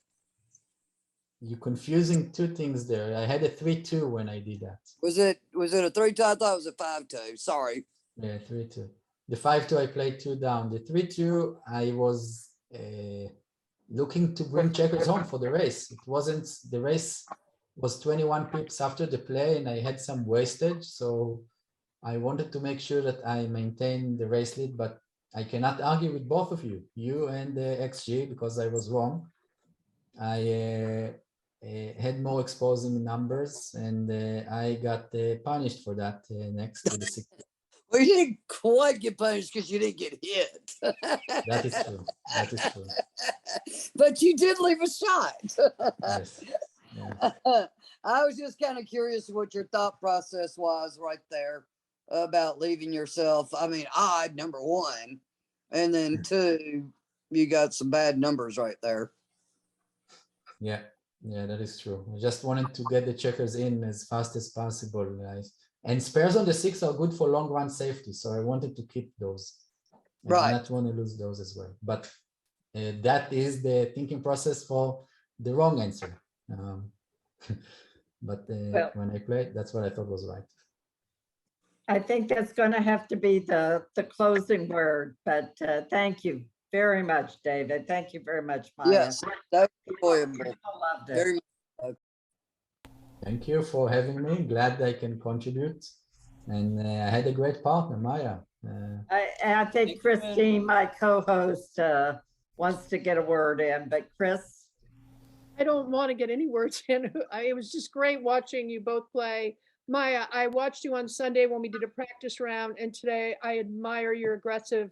You're confusing two things there. I had a 3-2 when I did that. Was it a 3-2? I thought it was a 5-2. Sorry. Yeah, 3-2. The 5-2 I played 2 down. The 3-2 I was looking to bring checkers home for the race. It wasn't, the race was 21 pips after the play, and I had some wastage, so I wanted to make sure that I maintain the race lead, but I cannot argue with both of you, and XG, because I was wrong. I had more exposing numbers, and I got punished for that next to the 6. Well, you didn't quite get punished because you didn't get hit. That is true. That is true. But you did leave a shot. Yes. Yeah. I was just kind of curious what your thought process was right there about leaving yourself. I mean, odd, number one. And then two, you got some bad numbers right there. Yeah, yeah, that is true. I just wanted to get the checkers in as fast as possible, guys. And spares on the 6 are good for long run safety, so I wanted to keep those. I Right. did not want to lose those as well. But that is the thinking process for the wrong answer. But Well- when I played, that's what I thought was right. I think that's going to have to be the closing word, but thank you very much, David. Thank you very much, Maya. Yes, that was enjoyable. People loved it. Very Thank you for having me. Glad I can contribute. And I had a great partner, Maya. I think Christine, my co-host, wants to get a word in, but Chris? I don't want to get any words in. It was just great watching you both play. Maya, I watched you on Sunday when we did a practice round, and today I admire your aggressive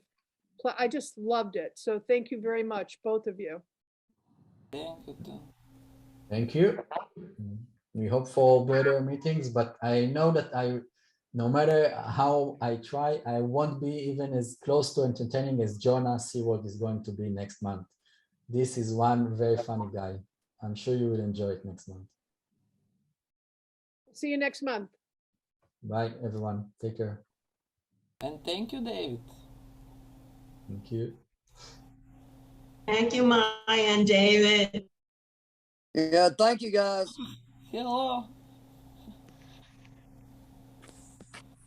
play. I just loved it. So thank you very much, both of you. Thank you too. Thank you. We hope for better meetings, but I know that no matter how I try, I won't be even as close to entertaining as Jonah Seaward is going to be next month. This is one very funny guy. I'm sure you will enjoy it next month. See you next month. Bye, everyone. Take care. And thank you, David. Thank you. Thank you, Maya and David. Yeah, thank you guys. Hello.